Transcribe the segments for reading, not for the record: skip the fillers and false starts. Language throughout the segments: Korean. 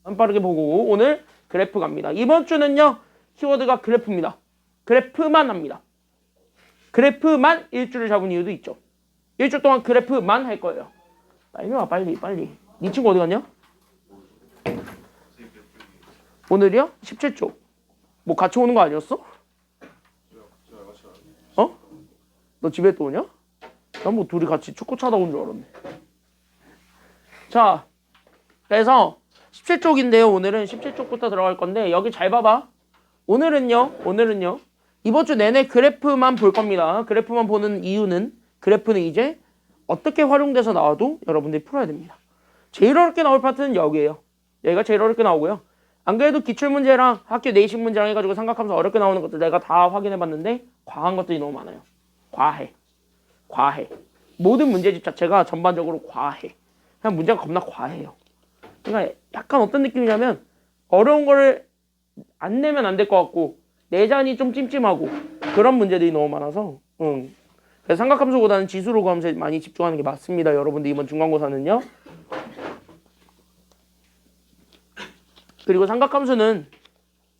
빠르게 보고 오늘 그래프 갑니다. 이번 주는요. 키워드가 그래프입니다. 그래프만 합니다. 그래프만 일주를 잡은 이유도 있죠. 일주 동안 그래프만 할 거예요. 빨리 와 빨리. 네 친구 어디 갔냐? 오늘이요? 17쪽. 뭐 같이 오는 거 아니었어? 어? 너 집에 또 오냐? 난 뭐 둘이 같이 축구 차다 온 줄 알았네. 자, 그래서 17쪽인데요. 오늘은 17쪽부터 들어갈 건데 여기 잘 봐봐. 오늘은요. 이번 주 내내 그래프만 볼 겁니다. 그래프만 보는 이유는 그래프는 이제 어떻게 활용돼서 나와도 여러분들이 풀어야 됩니다. 제일 어렵게 나올 파트는 여기에요. 여기가 제일 어렵게 나오고요. 안 그래도 기출문제랑 학교 내신 문제랑 해가지고 삼각함수 어렵게 나오는 것들 내가 다 확인해봤는데 과한 것들이 너무 많아요. 과해. 모든 문제집 자체가 전반적으로 과해. 그냥 문제가 겁나 과해요. 그러니까 약간 어떤 느낌이냐면 어려운 거를 안 내면 안 될 것 같고 내잔이 좀 찜찜하고 그런 문제들이 너무 많아서 그래서 삼각함수보다는 지수로 구함수에 많이 집중하는 게 맞습니다. 여러분들 이번 중간고사는요. 그리고 삼각함수는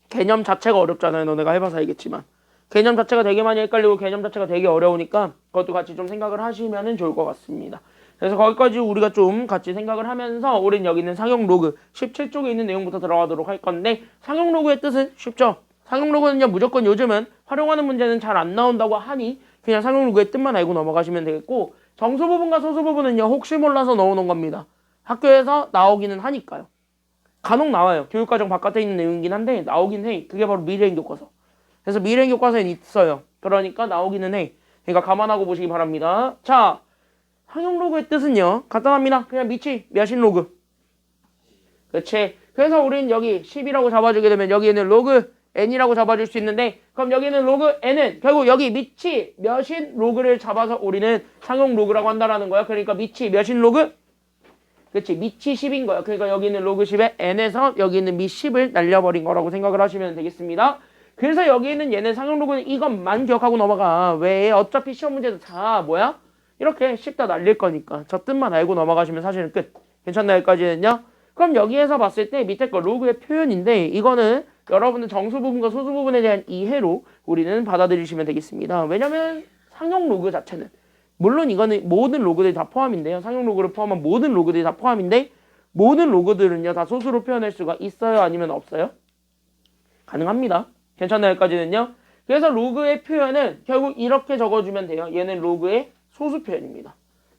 개념 자체가 어렵잖아요. 너네가 해봐서 알겠지만 개념 자체가 되게 많이 헷갈리고 개념 자체가 되게 어려우니까 그것도 같이 좀 생각을 하시면 좋을 것 같습니다. 그래서 거기까지 우리가 좀 같이 생각을 하면서 우린 여기 있는 상용 로그 17쪽에 있는 내용부터 들어가도록 할 건데 상용 로그의 뜻은 쉽죠? 상용 로그는요 무조건 요즘은 활용하는 문제는 잘 안 나온다고 하니 그냥 상용 로그의 뜻만 알고 넘어가시면 되겠고 정수 부분과 소수 부분은요 혹시 몰라서 넣어놓은 겁니다. 학교에서 나오기는 하니까요. 간혹 나와요. 교육과정 바깥에 있는 내용이긴 한데 나오긴 해. 그게 바로 미래행 교과서. 그래서 미래행 교과서엔 있어요. 그러니까 나오기는 해. 그러니까 감안하고 보시기 바랍니다. 자, 상용 로그의 뜻은요. 간단합니다. 그냥 밑이 몇인 로그. 그렇지. 그래서 우린 여기 10이라고 잡아주게 되면 여기에는 로그 n이라고 잡아줄 수 있는데 그럼 여기는 로그 n은 결국 여기 밑이 몇인 로그를 잡아서 우리는 상용 로그라고 한다라는 거야. 그러니까 밑이 몇인 로그? 그치, 밑이 10인 거야. 그러니까 여기 있는 로그 10에 n에서 여기 있는 밑 10을 날려버린 거라고 생각을 하시면 되겠습니다. 그래서 여기 있는 얘는 상용 로그는 이것만 기억하고 넘어가. 왜? 어차피 시험 문제도 다 뭐야? 이렇게 쉽다 날릴 거니까. 저 뜻만 알고 넘어가시면 사실은 끝. 괜찮나요? 여기까지는요? 그럼 여기에서 봤을 때 밑에 거 로그의 표현인데 이거는 여러분들 정수 부분과 소수 부분에 대한 이해로 우리는 받아들이시면 되겠습니다. 왜냐면 상용 로그 자체는 물론 이거는 모든 로그들이 다 포함인데요. 상용 로그를 포함한 모든 로그들이 다 포함인데 모든 로그들은요 다 소수로 표현할 수가 있어요? 아니면 없어요? 가능합니다. 괜찮나요? 여기까지는요? 그래서 로그의 표현은 결국 이렇게 적어주면 돼요. 얘는 로그의 소수 표현입니다.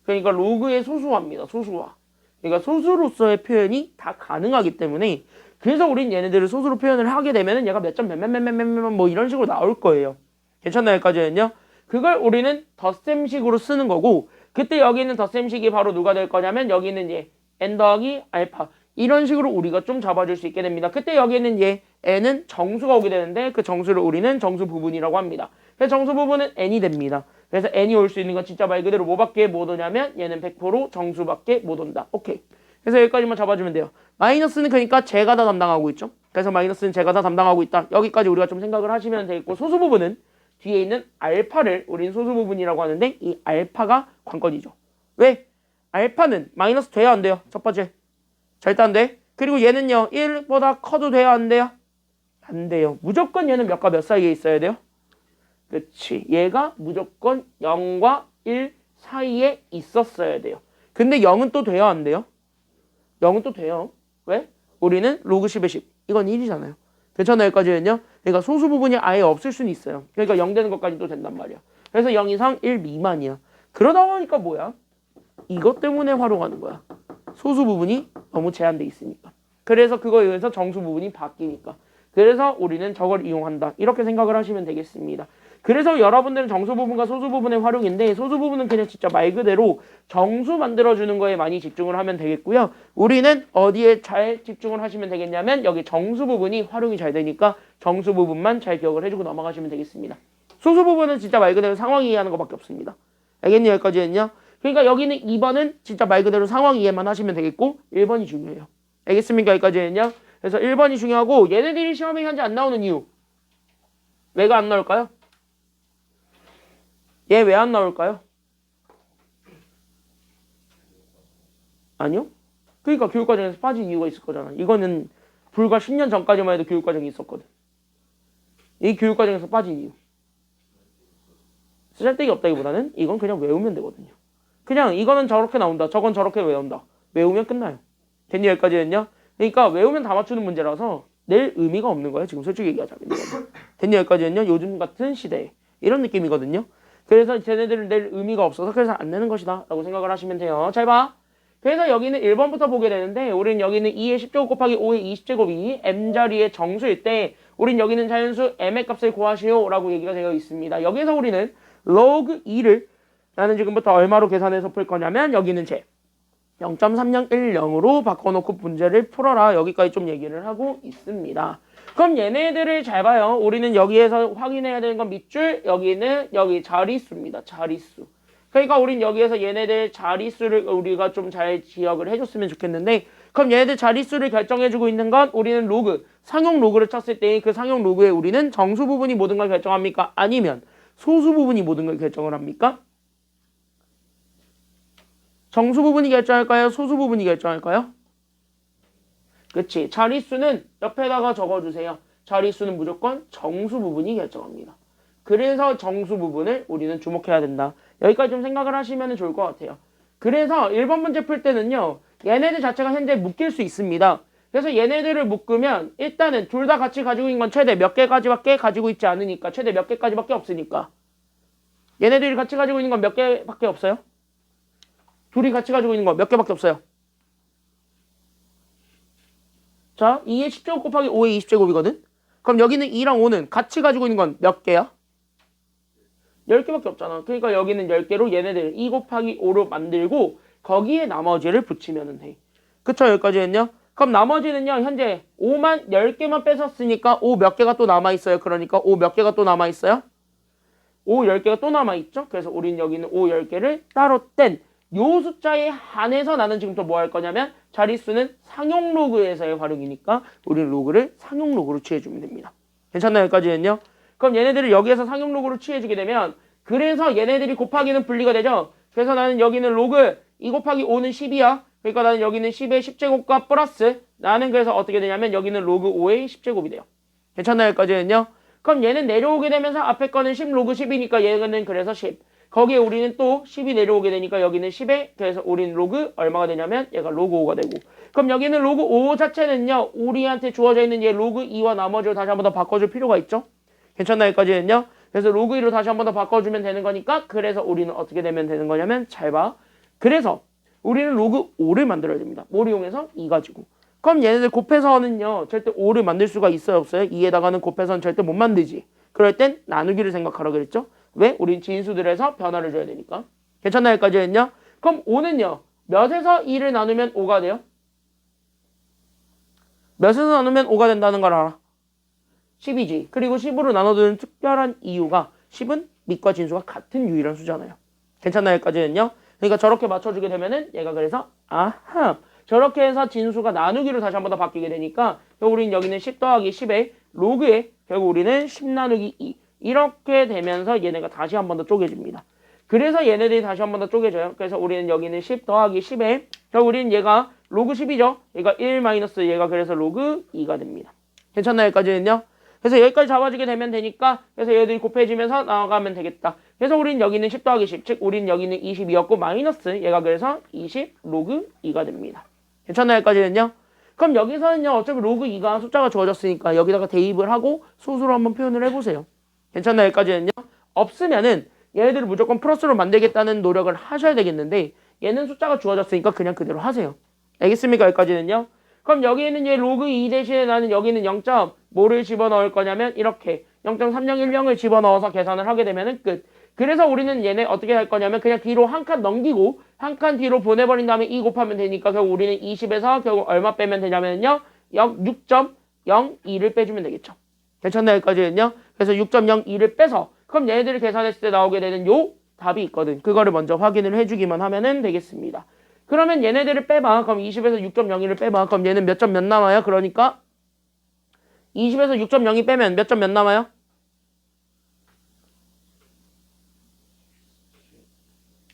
그러니까 로그의 소수화입니다. 소수화. 그러니까 소수로서의 표현이 다 가능하기 때문에 그래서 우린 얘네들을 소수로 표현을 하게 되면은 얘가 몇 점 몇몇몇몇몇 뭐 이런 식으로 나올 거예요. 괜찮나요? 여기까지는요? 그걸 우리는 덧셈식으로 쓰는 거고 그때 여기 있는 덧셈식이 바로 누가 될 거냐면 여기 있는 얘 n 더하기 알파 이런 식으로 우리가 좀 잡아줄 수 있게 됩니다. 그때 여기 있는 얘 n은 정수가 오게 되는데 그 정수를 우리는 정수 부분이라고 합니다. 그래서 정수 부분은 n이 됩니다. 그래서 n이 올 수 있는 건 진짜 말 그대로 뭐밖에 못 오냐면 얘는 100% 정수밖에 못 온다. 오케이. 그래서 여기까지만 잡아주면 돼요. 마이너스는 그러니까 제가 다 담당하고 있죠. 그래서 마이너스는 제가 다 담당하고 있다. 여기까지 우리가 좀 생각을 하시면 되겠고 소수 부분은 뒤에 있는 알파를 우린 소수 부분이라고 하는데 이 알파가 관건이죠. 왜? 알파는 마이너스 돼야 안 돼요. 첫 번째. 절대 안 돼. 그리고 얘는요. 1보다 커도 돼야 안 돼요? 안 돼요. 무조건 얘는 몇과 몇 사이에 있어야 돼요? 그렇지. 얘가 무조건 0과 1 사이에 있었어야 돼요. 근데 0은 또 돼야 안 돼요? 0은 또 돼요. 왜? 우리는 로그 10의 10. 이건 1이잖아요. 괜찮아요? 여기까지는요? 그러니까 소수 부분이 아예 없을 수는 있어요. 그러니까 0 되는 것까지 또 된단 말이야. 그래서 0 이상 1 미만이야. 그러다 보니까 뭐야? 이것 때문에 활용하는 거야. 소수 부분이 너무 제한돼 있으니까. 그래서 그거에 의해서 정수 부분이 바뀌니까. 그래서 우리는 저걸 이용한다. 이렇게 생각을 하시면 되겠습니다. 그래서 여러분들은 정수 부분과 소수 부분의 활용인데 소수 부분은 그냥 진짜 말 그대로 정수 만들어주는 거에 많이 집중을 하면 되겠고요. 우리는 어디에 잘 집중을 하시면 되겠냐면 여기 정수 부분이 활용이 잘 되니까 정수 부분만 잘 기억을 해주고 넘어가시면 되겠습니다. 소수 부분은 진짜 말 그대로 상황 이해하는 것밖에 없습니다. 알겠니? 여기까지는요. 그러니까 여기는 2번은 진짜 말 그대로 상황 이해만 하시면 되겠고 1번이 중요해요. 알겠습니까? 여기까지는요. 그래서 1번이 중요하고 얘네들이 시험에 현재 안 나오는 이유 왜가 안 나올까요? 얘 왜 안 나올까요? 아니요? 그러니까 교육과정에서 빠진 이유가 있을 거잖아. 이거는 불과 10년 전까지만 해도 교육과정이 있었거든. 이 교육과정에서 빠진 이유. 쓰잘데기 없다기보다는 이건 그냥 외우면 되거든요. 그냥 이거는 저렇게 나온다. 저건 저렇게 외운다. 외우면 끝나요. 됐니 여기까지 됐냐? 그러니까 외우면 다 맞추는 문제라서 낼 의미가 없는 거예요. 지금 솔직히 얘기하자면. 됐니 여기까지 됐냐? 요즘 같은 시대에. 이런 느낌이거든요. 그래서 쟤네들을 낼 의미가 없어서 그래서 안 내는 것이다 라고 생각을 하시면 돼요. 잘 봐. 그래서 여기는 1번부터 보게 되는데 우리는 여기는 2의 10제곱 곱하기 5의 20제곱이 m자리의 정수일 때 우린 여기는 자연수 m의 값을 구하시오 라고 얘기가 되어 있습니다. 여기서 우리는 log 2를 나는 지금부터 얼마로 계산해서 풀 거냐면 여기는 제 0.3010으로 바꿔놓고 문제를 풀어라. 여기까지 좀 얘기를 하고 있습니다. 그럼 얘네들을 잘 봐요. 우리는 여기에서 확인해야 되는 건 밑줄, 여기는 여기 자릿수입니다. 자릿수. 그러니까 우린 여기에서 얘네들 자릿수를 우리가 좀 잘 기억을 해줬으면 좋겠는데 그럼 얘네들 자릿수를 결정해주고 있는 건 우리는 로그, 상용 로그를 쳤을 때 그 상용 로그에 우리는 정수 부분이 모든 걸 결정합니까? 아니면 소수 부분이 모든 걸 결정을 합니까? 정수 부분이 결정할까요? 소수 부분이 결정할까요? 그치. 자릿수는 옆에다가 적어주세요. 자릿수는 무조건 정수 부분이 결정합니다. 그래서 정수 부분을 우리는 주목해야 된다. 여기까지 좀 생각을 하시면 좋을 것 같아요. 그래서 1번 문제 풀 때는요. 얘네들 자체가 현재 묶일 수 있습니다. 그래서 얘네들을 묶으면 일단은 둘 다 같이 가지고 있는 건 최대 몇 개까지밖에 가지고 있지 않으니까 최대 몇 개까지밖에 없으니까 얘네들이 같이 가지고 있는 건 몇 개밖에 없어요? 둘이 같이 가지고 있는 거 몇 개밖에 없어요. 자, 2의 10제곱 곱하기 5의 20제곱이거든? 그럼 여기는 2랑 5는 같이 가지고 있는 건 몇 개야? 10개밖에 없잖아. 그러니까 여기는 10개로 얘네들 2 곱하기 5로 만들고 거기에 나머지를 붙이면 돼. 그쵸? 여기까지 했냐? 그럼 나머지는요. 현재 5만 10개만 뺏었으니까 5 몇 개가 또 남아있어요. 그러니까 5 몇 개가 또 남아있어요? 5 10개가 또 남아있죠? 그래서 우린 여기는 5 10개를 따로 뗀 요 숫자에 한해서 나는 지금 또 뭐 할 거냐면 자릿수는 상용 로그에서의 활용이니까 우리는 로그를 상용 로그로 취해주면 됩니다. 괜찮나요? 여기까지 했냐? 그럼 얘네들을 여기에서 상용 로그로 취해주게 되면 그래서 얘네들이 곱하기는 분리가 되죠. 그래서 나는 여기는 로그 2 곱하기 5는 10이야. 그러니까 나는 여기는 10의 10제곱과 플러스 나는 그래서 어떻게 되냐면 여기는 로그 5의 10제곱이 돼요. 괜찮나요? 여기까지 했냐? 그럼 얘는 내려오게 되면서 앞에 거는 10 로그 10이니까 얘는 그래서 10. 거기에 우리는 또 10이 내려오게 되니까 여기는 10에 그래서 우리는 로그 얼마가 되냐면 얘가 로그 5가 되고 그럼 여기는 로그 5 자체는요. 우리한테 주어져 있는 얘 로그 2와 나머지를 다시 한 번 더 바꿔줄 필요가 있죠. 괜찮나요? 여기까지 했냐? 그래서 로그 2로 다시 한 번 더 바꿔주면 되는 거니까 그래서 우리는 어떻게 되면 되는 거냐면 잘 봐. 그래서 우리는 로그 5를 만들어야 됩니다. 뭐를 이용해서? 2 가지고. 그럼 얘네들 곱해서는요. 절대 5를 만들 수가 있어요? 없어요? 2에다가는 곱해서는 절대 못 만들지. 그럴 땐 나누기를 생각하라 그랬죠? 왜? 우린 진수들에서 변화를 줘야 되니까. 괜찮나요? 여기까지 했냐? 그럼 5는요. 몇에서 2를 나누면 5가 돼요? 몇에서 나누면 5가 된다는 걸 알아? 10이지. 그리고 10으로 나눠두는 특별한 이유가 10은 밑과 진수가 같은 유일한 수잖아요. 괜찮나요? 여기까지 했냐? 그러니까 저렇게 맞춰주게 되면은 얘가 그래서 아하 저렇게 해서 진수가 나누기로 다시 한 번 더 바뀌게 되니까 우리는 여기는 10 더하기 10에 로그에 결국 우리는 10 나누기 2 이렇게 되면서 얘네가 다시 한 번 더 쪼개집니다. 그래서 얘네들이 다시 한 번 더 쪼개져요. 그래서 우리는 여기는 10 더하기 10에 결국 우리는 얘가 로그 10이죠. 얘가 1 마이너스 얘가 그래서 로그 2가 됩니다. 괜찮나요? 여기까지는요? 그래서 여기까지 잡아주게 되면 되니까 그래서 얘들이 곱해지면서 나아가면 되겠다. 그래서 우린 여기는 10 더하기 10, 즉 우린 여기는 20이었고 마이너스 얘가 그래서 20 로그 2가 됩니다. 괜찮나요? 여기까지는요? 그럼 여기서는요 어차피 로그 2가 숫자가 주어졌으니까 여기다가 대입을 하고 소수로 한번 표현을 해보세요. 괜찮나요? 여기까지는요? 없으면은 얘네들을 무조건 플러스로 만들겠다는 노력을 하셔야 되겠는데 얘는 숫자가 주어졌으니까 그냥 그대로 하세요. 알겠습니까? 여기까지는요? 그럼 여기에는 얘 로그 2 대신에 나는 여기는 0. 뭐를 집어넣을 거냐면 이렇게 0.3010을 집어넣어서 계산을 하게 되면은 끝. 그래서 우리는 얘네 어떻게 할 거냐면 그냥 뒤로 한 칸 넘기고 한 칸 뒤로 보내버린 다음에 2 곱하면 되니까 결국 우리는 20에서 결국 얼마 빼면 되냐면요. 6.02를 빼주면 되겠죠. 괜찮나요? 여기까지는요? 그래서 6.02를 빼서 그럼 얘네들을 계산했을 때 나오게 되는 요 답이 있거든. 그거를 먼저 확인을 해주기만 하면은 되겠습니다. 그러면 얘네들을 빼봐. 그럼 20에서 6.02를 빼봐. 그럼 얘는 몇 점 몇 남아요? 그러니까 20에서 6.02 빼면 몇 점 몇 남아요?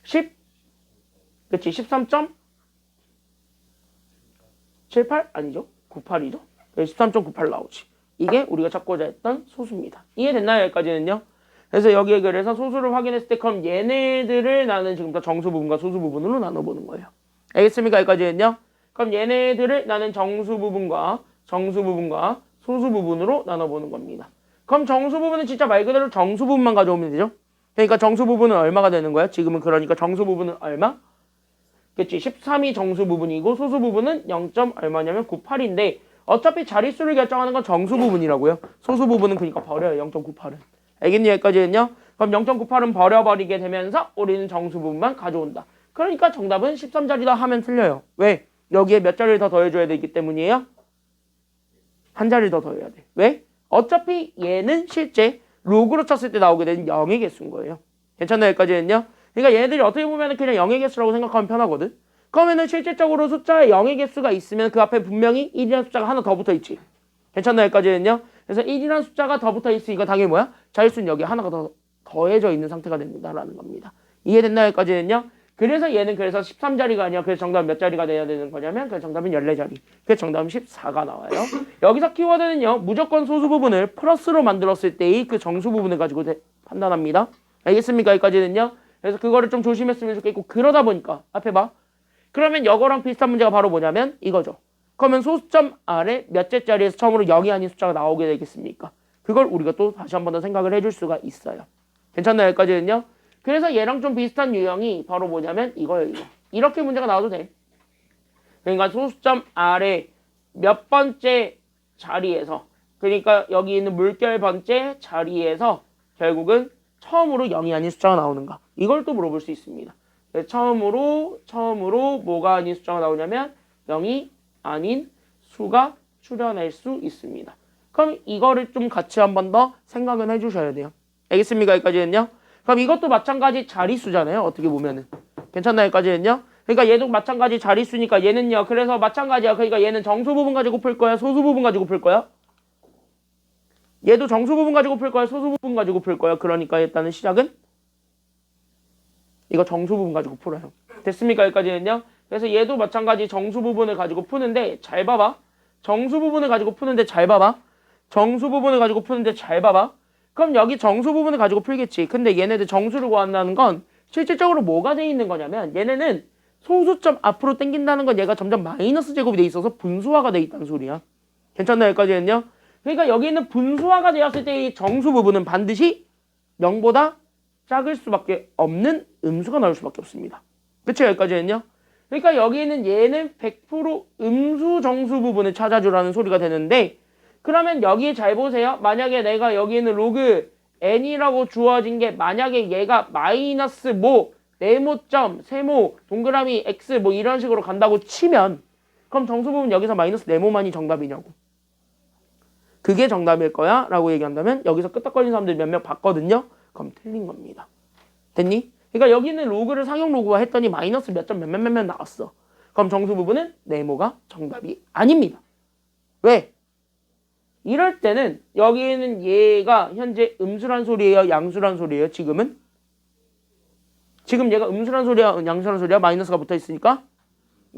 10? 그치 13점? 78? 아니죠. 98이죠. 13.98 나오지. 이게 우리가 찾고자 했던 소수입니다. 이해됐나요? 여기까지는요. 그래서 여기에 그래서 소수를 확인했을 때 그럼 얘네들을 나는 지금부터 정수 부분과 소수 부분으로 나눠보는 거예요. 알겠습니까? 여기까지는요. 그럼 얘네들을 나는 정수 부분과 소수 부분으로 나눠보는 겁니다. 그럼 정수 부분은 진짜 말 그대로 정수 부분만 가져오면 되죠. 그러니까 정수 부분은 얼마가 되는 거야? 지금은 그러니까 정수 부분은 얼마? 그치? 13이 정수 부분이고 소수 부분은 0. 얼마냐면 98인데 어차피 자릿수를 결정하는 건 정수 부분이라고요. 소수 부분은 그러니까 버려요. 0.98은. 알겠니? 여기까지는요. 그럼 0.98은 버려버리게 되면서 우리는 정수 부분만 가져온다. 그러니까 정답은 13자리다 하면 틀려요. 왜? 여기에 몇 자리를 더 더해줘야 되기 때문이에요? 한 자리를 더 더해야 돼. 왜? 어차피 얘는 실제 로그로 쳤을 때 나오게 되는 0의 개수인 거예요. 괜찮나요? 여기까지는요. 그러니까 얘네들이 어떻게 보면 그냥 0의 개수라고 생각하면 편하거든. 그러면은 실질적으로 숫자에 0의 개수가 있으면 그 앞에 분명히 1이라는 숫자가 하나 더 붙어 있지. 괜찮나요? 여기까지는요. 그래서 1이라는 숫자가 더 붙어 있으니까 당연히 뭐야? 자릿수는 여기 하나가 더 더해져 있는 상태가 됩니다라는 겁니다. 이해됐나요? 여기까지는요. 그래서 얘는 그래서 13자리가 아니라 그래서 정답은 몇 자리가 돼야 되는 거냐면 그 정답은 14자리. 그래서 정답은 14가 나와요. 여기서 키워드는요. 무조건 소수 부분을 플러스로 만들었을 때의 그 정수 부분을 가지고 판단합니다. 알겠습니까? 여기까지는요. 그래서 그거를 좀 조심했으면 좋겠고 그러다 보니까 앞에 봐. 그러면 이거랑 비슷한 문제가 바로 뭐냐면 이거죠. 그러면 소수점 아래 몇째 자리에서 처음으로 0이 아닌 숫자가 나오게 되겠습니까? 그걸 우리가 또 다시 한 번 더 생각을 해줄 수가 있어요. 괜찮나요? 여기까지는요. 그래서 얘랑 좀 비슷한 유형이 바로 뭐냐면 이거예요. 이거. 이렇게 문제가 나와도 돼. 그러니까 소수점 아래 몇 번째 자리에서 그러니까 여기 있는 물결 번째 자리에서 결국은 처음으로 0이 아닌 숫자가 나오는가. 이걸 또 물어볼 수 있습니다. 처음으로 뭐가 아닌 숫자가 나오냐면 0이 아닌 수가 출현할 수 있습니다. 그럼 이거를 좀 같이 한 번 더 생각은 해주셔야 돼요. 알겠습니까? 여기까지는요. 그럼 이것도 마찬가지 자릿수잖아요. 어떻게 보면은. 괜찮나요? 여기까지는요. 그러니까 얘도 마찬가지 자릿수니까 얘는요. 그래서 마찬가지야. 그러니까 얘는 정수 부분 가지고 풀 거야? 소수 부분 가지고 풀 거야? 얘도 정수 부분 가지고 풀 거야? 소수 부분 가지고 풀 거야? 그러니까 일단은 시작은 이거 정수 부분 가지고 풀어요. 됐습니까? 여기까지는요. 그래서 얘도 마찬가지 정수 부분을 가지고 푸는데 잘 봐봐. 정수 부분을 가지고 푸는데 잘 봐봐. 그럼 여기 정수 부분을 가지고 풀겠지. 근데 얘네들 정수를 구한다는 건 실질적으로 뭐가 돼 있는 거냐면 얘네는 소수점 앞으로 당긴다는 건 얘가 점점 마이너스 제곱이 돼 있어서 분수화가 돼 있다는 소리야. 괜찮나요? 여기까지는요. 그러니까 여기 있는 분수화가 되었을 때 이 정수 부분은 반드시 0보다 작을 수밖에 없는 음수가 나올 수밖에 없습니다. 그쵸? 여기까지는요. 그러니까 여기 있는 얘는 100% 음수 정수 부분을 찾아주라는 소리가 되는데 그러면 여기 잘 보세요. 만약에 내가 여기 있는 로그 n이라고 주어진 게 만약에 얘가 마이너스 뭐 네모점, 세모, 동그라미 x 뭐 이런 식으로 간다고 치면 그럼 정수 부분 여기서 마이너스 네모만이 정답이냐고. 그게 정답일 거야 라고 얘기한다면 여기서 끄떡거리는 사람들이 몇몇 봤거든요. 그럼 틀린 겁니다. 됐니? 그러니까 여기는 로그를 상용 로그화 했더니 마이너스 몇 점 몇몇 나왔어. 그럼 정수 부분은 네모가 정답이 아닙니다. 왜? 이럴 때는 여기는 얘가 현재 음수란 소리예요? 양수란 소리예요? 지금 얘가 음수란 소리야? 양수란 소리야? 마이너스가 붙어 있으니까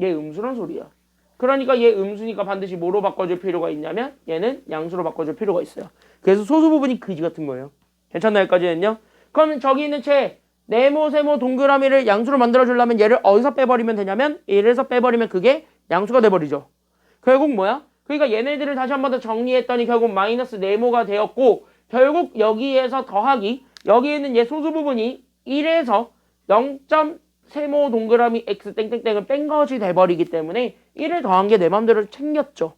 얘 음수란 소리야. 그러니까 얘 음수니까 반드시 뭐로 바꿔줄 필요가 있냐면 얘는 양수로 바꿔줄 필요가 있어요. 그래서 소수 부분이 그지 같은 거예요. 괜찮나요? 여기까지는요? 그러면 저기 있는 제 네모, 세모, 동그라미를 양수로 만들어주려면 얘를 어디서 빼버리면 되냐면 얘에서 빼버리면 그게 양수가 돼버리죠. 결국 뭐야? 그러니까 얘네들을 다시 한 번 더 정리했더니 결국 마이너스 네모가 되었고 결국 여기에서 더하기 여기 있는 얘 소수 부분이 1에서 0.세모 동그라미 x 땡땡땡을 뺀 것이 돼버리기 때문에 1을 더한 게 내 맘대로 챙겼죠.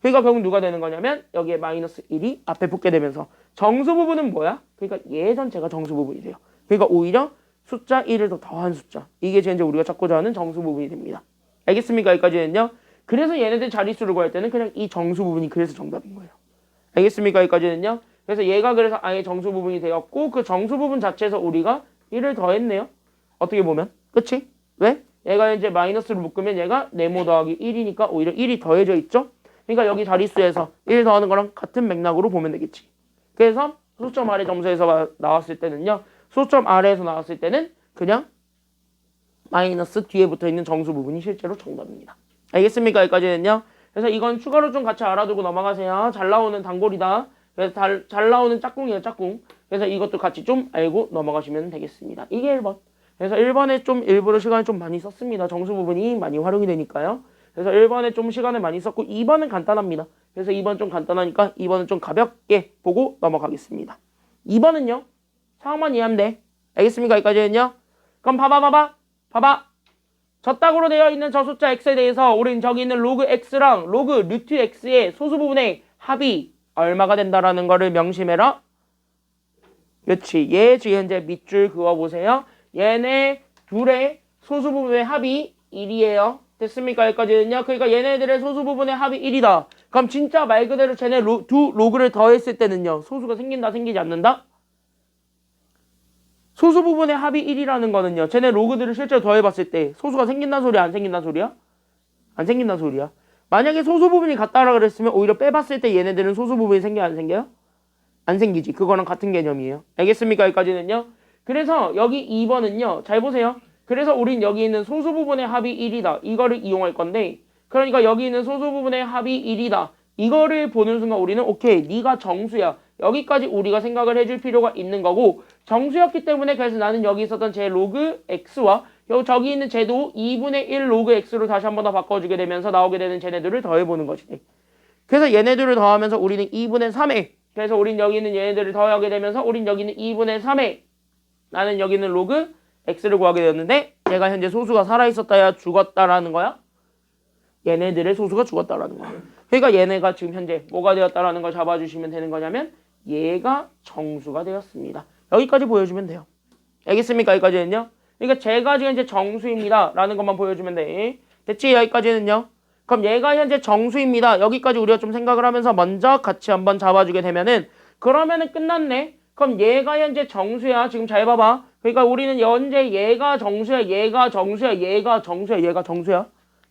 그러니까 결국 누가 되는 거냐면 여기에 마이너스 1이 앞에 붙게 되면서 정수 부분은 뭐야? 그러니까 얘 전체가 정수 부분이 돼요. 그러니까 오히려 숫자 1을 더 더한 숫자. 이게 이제 우리가 찾고자 하는 정수 부분이 됩니다. 알겠습니까? 여기까지는요. 그래서 얘네들 자릿수를 구할 때는 그냥 이 정수 부분이 그래서 정답인 거예요. 알겠습니까? 여기까지는요. 그래서 얘가 그래서 아예 정수 부분이 되었고 그 정수 부분 자체에서 우리가 1을 더했네요. 어떻게 보면. 그치? 왜? 얘가 이제 마이너스를 묶으면 얘가 네모 더하기 1이니까 오히려 1이 더해져 있죠? 그러니까 여기 자릿수에서 1 더하는 거랑 같은 맥락으로 보면 되겠지. 그래서 소수점 아래 점수에서 나왔을 때는요. 소수점 아래에서 나왔을 때는 그냥 마이너스 뒤에 붙어있는 정수 부분이 실제로 정답입니다. 알겠습니까? 여기까지는요. 그래서 이건 추가로 좀 같이 알아두고 넘어가세요. 잘 나오는 단골이다. 그래서 잘 나오는 짝꿍이에요, 짝꿍. 그래서 이것도 같이 좀 알고 넘어가시면 되겠습니다. 이게 1번. 그래서 1번에 좀 일부러 시간을 좀 많이 썼습니다. 정수 부분이 많이 활용이 되니까요. 그래서 1번에 좀 시간을 많이 썼고 2번은 간단합니다. 그래서 2번 좀 간단하니까 2번은 좀 가볍게 보고 넘어가겠습니다. 2번은요. 상황만 이해하면 돼. 알겠습니까? 여기까지는요. 그럼 봐봐. 저 딱으로 되어 있는 저 숫자 x에 대해서 우린 저기 있는 로그 x랑 로그 루트 x의 소수 부분의 합이 얼마가 된다라는 거를 명심해라. 그렇지. 얘 지금 현재 밑줄 그어보세요. 얘네 둘의 소수 부분의 합이 1이에요. 됐습니까? 여기까지는요. 그러니까 얘네들의 소수 부분의 합이 1이다. 그럼 진짜 말 그대로 쟤네 두 로그를 더했을 때는요. 소수가 생긴다, 생기지 않는다? 소수 부분의 합이 1이라는 거는요. 쟤네 로그들을 실제로 더해봤을 때 소수가 생긴다는 소리야, 안 생긴다는 소리야? 안 생긴다는 소리야. 만약에 소수 부분이 같다라 그랬으면 오히려 빼봤을 때 얘네들은 소수 부분이 생겨요, 안 생겨요? 안 생기지. 그거랑 같은 개념이에요. 알겠습니까? 여기까지는요. 그래서 여기 2번은요. 잘 보세요. 그래서 우린 여기 있는 소수 부분의 합이 1이다. 이거를 이용할 건데 그러니까 여기 있는 소수 부분의 합이 1이다. 이거를 보는 순간 우리는 오케이, 네가 정수야. 여기까지 우리가 생각을 해줄 필요가 있는 거고 정수였기 때문에 그래서 나는 여기 있었던 제 로그 x와 저기 있는 쟤도 2분의 1 로그 x로 다시 한 번 더 바꿔주게 되면서 나오게 되는 쟤네들을 더해보는 것이지. 그래서 얘네들을 더하면서 우리는 2분의 3에 그래서 우린 여기 있는 얘네들을 더하게 되면서 우린 여기 있는 2분의 3에 나는 여기 있는 로그 x를 구하게 되었는데 얘가 현재 소수가 살아있었다야 죽었다라는 거야? 얘네들의 소수가 죽었다라는 거야. 그러니까 얘네가 지금 현재 뭐가 되었다라는 걸 잡아주시면 되는 거냐면 얘가 정수가 되었습니다. 여기까지 보여주면 돼요. 알겠습니까? 여기까지는요. 그러니까 제가 지금 현재 정수입니다 라는 것만 보여주면 돼. 됐지? 여기까지는요. 그럼 얘가 현재 정수입니다. 여기까지 우리가 좀 생각을 하면서 먼저 같이 한번 잡아주게 되면은 그러면은 끝났네. 그럼 얘가 현재 정수야. 지금 잘 봐봐. 그러니까 우리는 현재 얘가 정수야.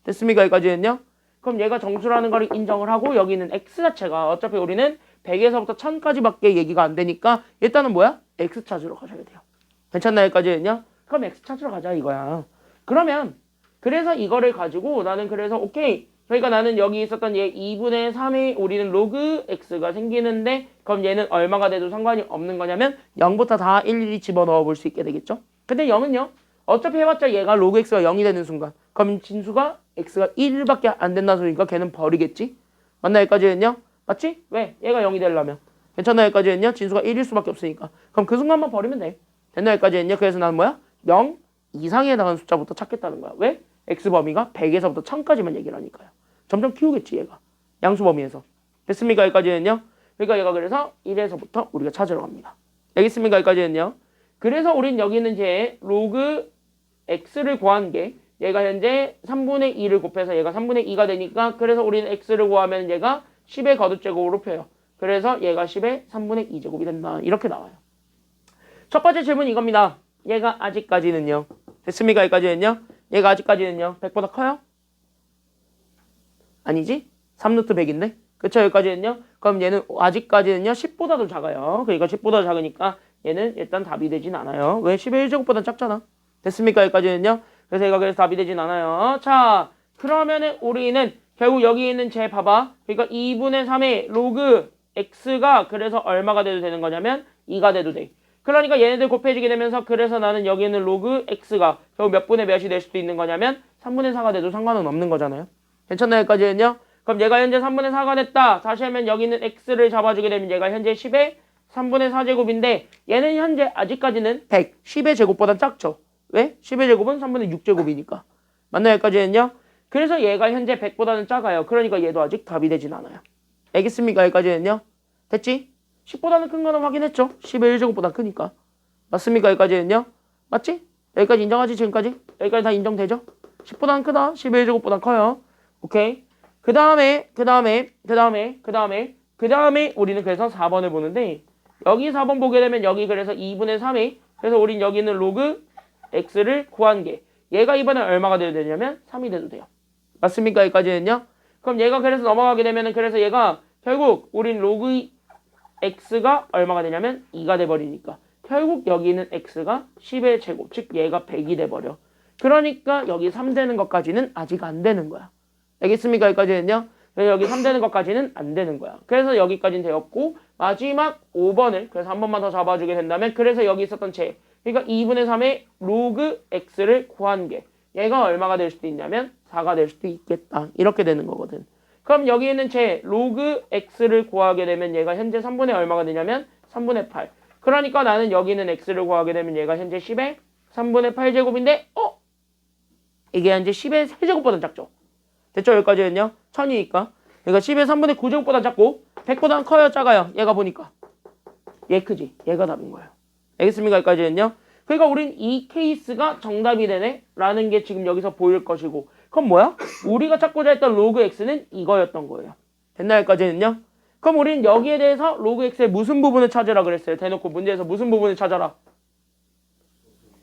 됐습니까? 여기까지는요. 그럼 얘가 정수라는 걸 인정을 하고 여기는 x 자체가 어차피 우리는 100에서부터 1000까지밖에 얘기가 안 되니까 일단은 뭐야? x 찾으러 가셔야 돼요. 괜찮나요? 여기까지는요. 그럼 x 찾으러 가자 이거야. 그러면 그래서 이거를 가지고 나는 그래서 오케이. 그러니까 나는 여기 있었던 얘 2분의 3이 우리는 로그 x가 생기는데 그럼 얘는 얼마가 돼도 상관이 없는 거냐면 0부터 다 일일이 집어넣어 볼 수 있게 되겠죠. 근데 0은요. 어차피 해봤자 얘가 로그 x가 0이 되는 순간 그럼 진수가 x가 1밖에 안 된다는 소리니까 걔는 버리겠지. 맞나 여기까지는요? 맞지? 왜? 얘가 0이 되려면. 괜찮나 여기까지는요? 진수가 1일 수밖에 없으니까. 그럼 그 순간만 버리면 돼. 됐나 여기까지는요? 그래서 나는 뭐야? 0 이상에 해당하는 숫자부터 찾겠다는 거야. 왜? x 범위가 100에서부터 1000까지만 얘기를 하니까요. 점점 키우겠지 얘가. 양수 범위에서. 됐습니까? 여기까지는요? 그러니까 얘가 그래서 1에서부터 우리가 찾으러 갑니다. 알겠습니까? 여기까지는요? 그래서 우린 여기 있는 제 로그 x를 구한 게 얘가 현재 3분의 2를 곱해서 얘가 3분의 2가 되니까 그래서 우리는 x를 구하면 얘가 10의 거듭제곱으로 펴요. 그래서 얘가 10의 3분의 2제곱이 된다. 이렇게 나와요. 첫 번째 질문 이겁니다. 얘가 아직까지는요. 됐습니까? 여기까지는요. 얘가 아직까지는요. 100보다 커요? 아니지? 3루트 100인데? 그쵸? 여기까지는요. 그럼 얘는 아직까지는요. 10보다도 작아요. 그러니까 10보다 작으니까 얘는 일단 답이 되진 않아요. 왜? 10의 1제곱보다 작잖아. 됐습니까? 여기까지는요. 그래서 얘가 그래서 답이 되진 않아요. 자, 그러면은 우리는 결국 여기 있는 제 봐봐. 그러니까 2분의 3의 로그 x가 그래서 얼마가 돼도 되는 거냐면 2가 돼도 돼. 그러니까 얘네들 곱해지게 되면서 그래서 나는 여기 있는 로그 x가 결국 몇 분의 몇이 될 수도 있는 거냐면 3분의 4가 돼도 상관은 없는 거잖아요. 괜찮나요? 여기까지는요? 그럼 얘가 현재 3분의 4가 됐다. 다시 하면 여기 있는 x를 잡아주게 되면 얘가 현재 10의 3분의 4제곱인데 얘는 현재 아직까지는 100, 10의 제곱보다 작죠. 왜? 10의 제곱은 3분의 6제곱이니까. 맞나요? 여기까지는요? 그래서 얘가 현재 100보다는 작아요. 그러니까 얘도 아직 답이 되진 않아요. 알겠습니까? 여기까지는요? 됐지? 10보다는 큰 거는 확인했죠? 10의 1제곱보다 크니까. 맞습니까? 여기까지는요? 맞지? 여기까지 인정하지? 지금까지? 여기까지 다 인정되죠? 10보다는 크다. 10의 1제곱보다 커요. 오케이? 그 다음에 우리는 그래서 4번을 보는데 여기 4번 보게 되면 여기 그래서 2분의 3에 그래서 우린 여기 있는 로그 x를 구한 게 얘가 이번에 얼마가 돼도 되냐면 3이 돼도 돼요. 맞습니까? 여기까지는요? 그럼 얘가 그래서 넘어가게 되면은 그래서 얘가 결국 우린 로그 x가 얼마가 되냐면 2가 돼버리니까 결국 여기 있는 x가 10의 제곱 즉 얘가 100이 돼버려. 그러니까 여기 3 되는 것까지는 아직 안 되는 거야. 알겠습니까? 여기까지는요? 그래서 여기 3 되는 것까지는 안 되는 거야. 그래서 여기까지는 되었고 마지막 5번을 그래서 한 번만 더 잡아주게 된다면 그래서 여기 있었던 제 그러니까 2분의 3의 로그 x를 구한 게 얘가 얼마가 될 수도 있냐면 4가 될 수도 있겠다. 이렇게 되는 거거든. 그럼 여기 있는 제 로그 x를 구하게 되면 얘가 현재 3분의 얼마가 되냐면 3분의 8. 그러니까 나는 여기 있는 x를 구하게 되면 얘가 현재 10의 3분의 8제곱인데 이게 현재 10의 세제곱보다 작죠. 됐죠? 여기까지는요. 1000이니까. 그러니까 10의 3분의 9제곱보다 작고 100보다 커요? 작아요? 얘가 보니까. 얘 크지? 얘가 답인 거예요. 알겠습니까? 여기까지는요. 그러니까 우린 이 케이스가 정답이 되네? 라는 게 지금 여기서 보일 것이고 그럼 뭐야? 우리가 찾고자 했던 로그 x는 이거였던 거예요. 됐나요? 여기까지는요. 그럼 우린 여기에 대해서 로그 x의 무슨 부분을 찾으라 그랬어요? 대놓고 문제에서 무슨 부분을 찾아라?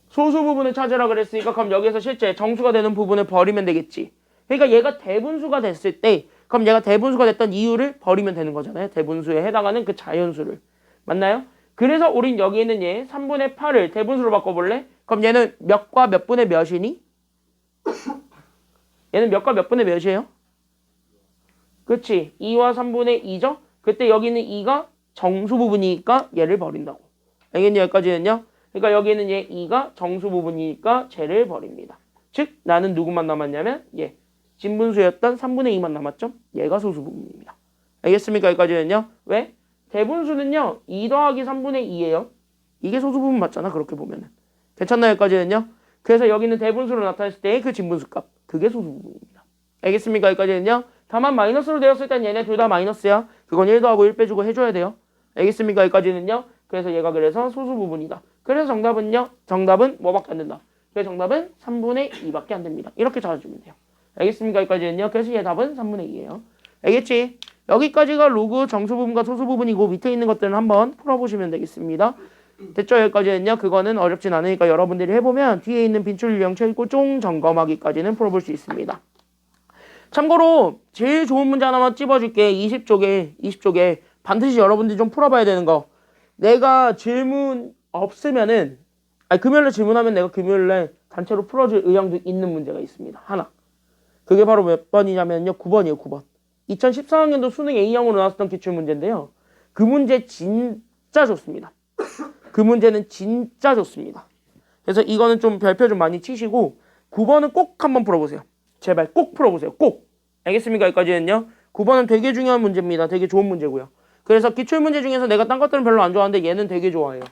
소수 부분을 찾으라 그랬으니까 그럼 여기에서 실제 정수가 되는 부분을 버리면 되겠지. 그러니까 얘가 대분수가 됐을 때 그럼 얘가 대분수가 됐던 이유를 버리면 되는 거잖아요. 대분수에 해당하는 그 자연수를. 맞나요? 그래서 우린 여기 있는 얘 3분의 8을 대분수로 바꿔볼래? 그럼 얘는 몇과 몇 분의 몇이니? 얘는 몇과 몇 분의 몇이에요? 그치? 2와 3분의 2죠? 그때 여기 있는 2가 정수 부분이니까 얘를 버린다고. 알겠니? 여기까지는요? 그러니까 여기 있는 얘 2가 정수 부분이니까 쟤를 버립니다. 즉 나는 누구만 남았냐면 얘 진분수였던 3분의 2만 남았죠? 얘가 소수 부분입니다. 알겠습니까? 여기까지는요? 왜? 대분수는요 2 더하기 3분의 2예요. 이게 소수 부분 맞잖아. 그렇게 보면은. 괜찮나요? 여기까지는요? 그래서 여기는 대분수로 나타냈을 때 그 진분수 값 그게 소수 부분입니다. 알겠습니까? 여기까지는요? 다만 마이너스로 되었을 땐 얘네 둘 다 마이너스야. 그건 1 더하고 1 빼주고 해줘야 돼요. 알겠습니까? 여기까지는요? 그래서 얘가 그래서 소수 부분이다. 그래서 정답은요? 정답은 뭐밖에 안 된다. 그래서 정답은 3분의 2밖에 안 됩니다. 이렇게 찾아주면 돼요. 알겠습니까? 여기까지는요? 그래서 얘 답은 3분의 2예요. 알겠지? 여기까지가 로그 정수 부분과 소수 부분이고 밑에 있는 것들은 한번 풀어보시면 되겠습니다. 됐죠? 여기까지는요. 그거는 어렵진 않으니까 여러분들이 해보면 뒤에 있는 빈출 유형 책고 쫑 점검하기까지는 풀어볼 수 있습니다. 참고로 제일 좋은 문제 하나만 찝어줄게. 20쪽에 반드시 여러분들이 좀 풀어봐야 되는 거. 내가 질문 없으면은 금요일에 질문하면 내가 금요일에 단체로 풀어줄 의향도 있는 문제가 있습니다. 하나. 그게 바로 몇 번이냐면요. 9번이에요. 9번. 2014학년도 수능 A형으로 나왔었던 기출문제인데요. 그 문제 진짜 좋습니다. 그 문제는 진짜 좋습니다. 그래서 이거는 좀 별표 좀 많이 치시고 9번은 꼭 한번 풀어보세요. 제발 꼭 풀어보세요. 꼭. 알겠습니까? 여기까지는요. 9번은 되게 중요한 문제입니다. 되게 좋은 문제고요. 그래서 기출문제 중에서 내가 딴 것들은 별로 안 좋아하는데 얘는 되게 좋아해요.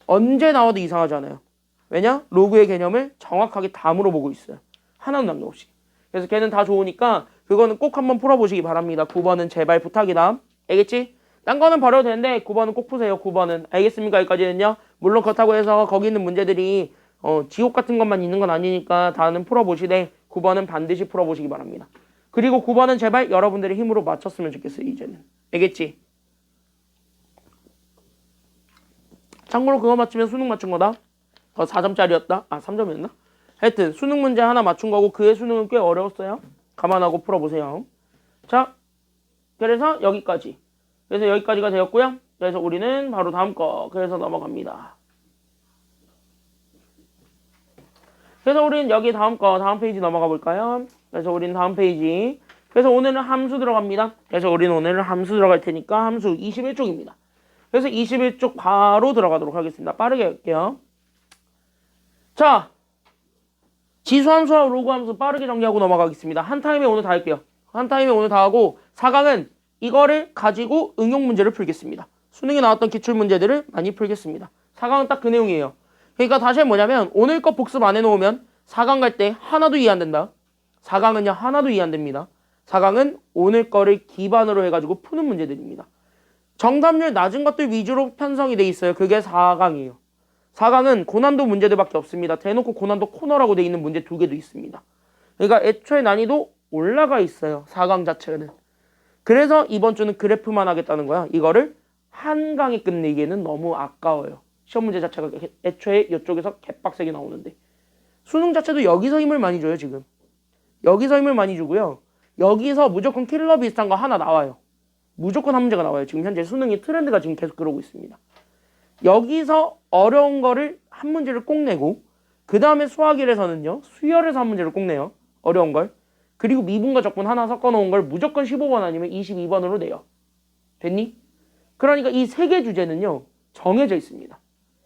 언제 나와도 이상하지 않아요. 왜냐? 로그의 개념을 정확하게 다 물어보고 있어요. 하나도 남김없이. 그래서 걔는 다 좋으니까 그거는 꼭 한번 풀어보시기 바랍니다. 9번은 제발 부탁이다. 알겠지? 딴 거는 버려도 되는데 9번은 꼭 푸세요. 9번은. 알겠습니까? 여기까지는요. 물론 그렇다고 해서 거기 있는 문제들이 지옥 같은 것만 있는 건 아니니까 다는 풀어보시되 9번은 반드시 풀어보시기 바랍니다. 그리고 9번은 제발 여러분들의 힘으로 맞췄으면 좋겠어요. 이제는. 알겠지? 참고로 그거 맞추면 수능 맞춘 거다. 4점짜리였다. 3점이었나? 하여튼 수능 문제 하나 맞춘 거고 그의 수능은 꽤 어려웠어요. 감안하고 풀어보세요. 자, 그래서 여기까지. 그래서 여기까지가 되었고요. 그래서 우리는 바로 다음 거. 그래서 넘어갑니다. 그래서 우리는 여기 다음 거, 다음 페이지 넘어가 볼까요? 그래서 우리는 다음 페이지. 그래서 오늘은 함수 들어갑니다. 그래서 우리는 오늘은 함수 들어갈 테니까 함수 21쪽입니다. 그래서 21쪽 바로 들어가도록 하겠습니다. 빠르게 할게요. 자, 지수함수와 로그함수 빠르게 정리하고 넘어가겠습니다. 한 타임에 오늘 다 할게요. 한 타임에 오늘 다 하고 4강은 이거를 가지고 응용 문제를 풀겠습니다. 수능에 나왔던 기출문제들을 많이 풀겠습니다. 4강은 딱 그 내용이에요. 그러니까 다시 뭐냐면 오늘 거 복습 안 해놓으면 4강 갈 때 하나도 이해 안 된다. 4강은요 하나도 이해 안 됩니다. 4강은 오늘 거를 기반으로 해가지고 푸는 문제들입니다. 정답률 낮은 것들 위주로 편성이 돼 있어요. 그게 4강이에요. 4강은 고난도 문제들밖에 없습니다. 대놓고 고난도 코너라고 돼 있는 문제 2개도 있습니다. 그러니까 애초에 난이도 올라가 있어요. 4강 자체는. 그래서 이번 주는 그래프만 하겠다는 거야. 이거를 한 강에 끝내기에는 너무 아까워요. 시험 문제 자체가 애초에 이쪽에서 개빡세게 나오는데. 수능 자체도 여기서 힘을 많이 줘요. 지금. 여기서 힘을 많이 주고요. 여기서 무조건 킬러 비슷한 거 하나 나와요. 무조건 한 문제가 나와요. 지금 현재 수능의 트렌드가 지금 계속 그러고 있습니다. 여기서 어려운 거를 한 문제를 꼭 내고 그 다음에 수학일에서는요. 수열에서 한 문제를 꼭 내요. 어려운 걸. 그리고 미분과 적분 하나 섞어 놓은 걸 무조건 15번 아니면 22번으로 내요. 됐니? 그러니까 이 세 개 주제는요. 정해져 있습니다.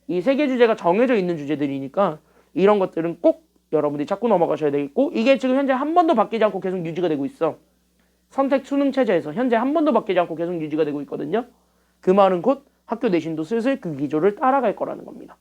이 세 개 주제가 정해져 있는 주제들이니까 이런 것들은 꼭 여러분들이 찾고 넘어가셔야 되겠고 이게 지금 현재 한 번도 바뀌지 않고 계속 유지가 되고 있어. 선택 수능 체제에서 현재 한 번도 바뀌지 않고 계속 유지가 되고 있거든요. 그 말은 곧 학교 내신도 슬슬 그 기조를 따라갈 거라는 겁니다.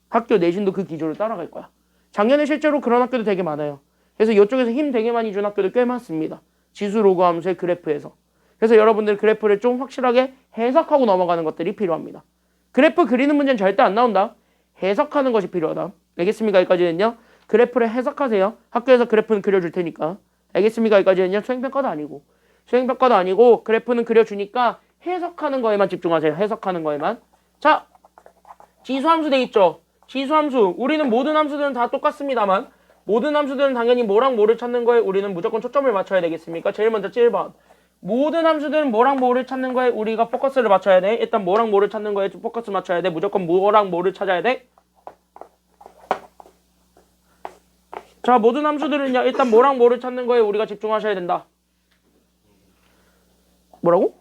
학교 내신도 그 기조를 따라갈 거야. 작년에 실제로 그런 학교도 되게 많아요. 그래서 이쪽에서 힘 되게 많이 준 학교도 꽤 많습니다. 지수 로그 함수의 그래프에서. 그래서 여러분들 그래프를 좀 확실하게 해석하고 넘어가는 것들이 필요합니다. 그래프 그리는 문제는 절대 안 나온다. 해석하는 것이 필요하다. 알겠습니까? 여기까지는요. 그래프를 해석하세요. 학교에서 그래프는 그려줄 테니까. 알겠습니까? 여기까지는요. 수행평가도 아니고. 수행평가도 아니고 그래프는 그려주니까 해석하는 거에만 집중하세요. 해석하는 거에만. 자, 지수함수 돼 있죠? 지수함수. 우리는 모든 함수들은 다 똑같습니다만 모든 함수들은 당연히 뭐랑 뭐를 찾는 거에 우리는 무조건 초점을 맞춰야 되겠습니까? 제일 먼저 7번. 모든 함수들은 뭐랑 뭐를 찾는 거에 우리가 포커스를 맞춰야 돼. 일단 뭐랑 뭐를 찾는 거에 포커스 맞춰야 돼. 무조건 뭐랑 뭐를 찾아야 돼. 자, 모든 함수들은요. 일단 뭐랑 뭐를 찾는 거에 우리가 집중하셔야 된다. 뭐라고?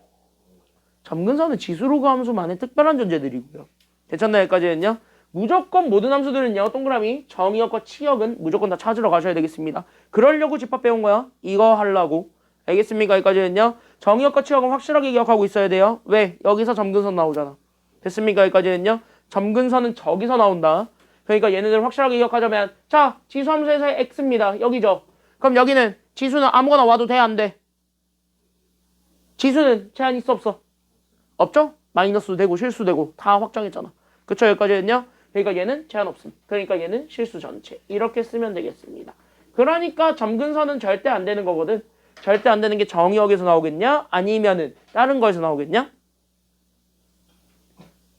점근선은 지수로그 함수만의 특별한 존재들이고요. 괜찮나요? 여기까지는요. 무조건 모든 함수들은요. 동그라미 정의역과 치역은 무조건 다 찾으러 가셔야 되겠습니다. 그러려고 집합 배운 거야. 이거 하려고. 알겠습니까? 여기까지는요. 정의역과 치역은 확실하게 기억하고 있어야 돼요. 왜? 여기서 점근선 나오잖아. 됐습니까? 여기까지는요. 점근선은 저기서 나온다. 그러니까 얘네들 확실하게 기억하자면 자, 지수함수에서의 x입니다. 여기죠. 그럼 여기는 지수는 아무거나 와도 돼? 안 돼? 지수는 제한 있어 없어? 없죠? 마이너스도 되고 실수도 되고 다 확정했잖아. 그쵸? 여기까지는요. 그러니까 얘는 제한 없음. 그러니까 얘는 실수 전체. 이렇게 쓰면 되겠습니다. 그러니까 점근선은 절대 안 되는 거거든. 절대 안 되는 게 정의역에서 나오겠냐? 아니면은 다른 거에서 나오겠냐?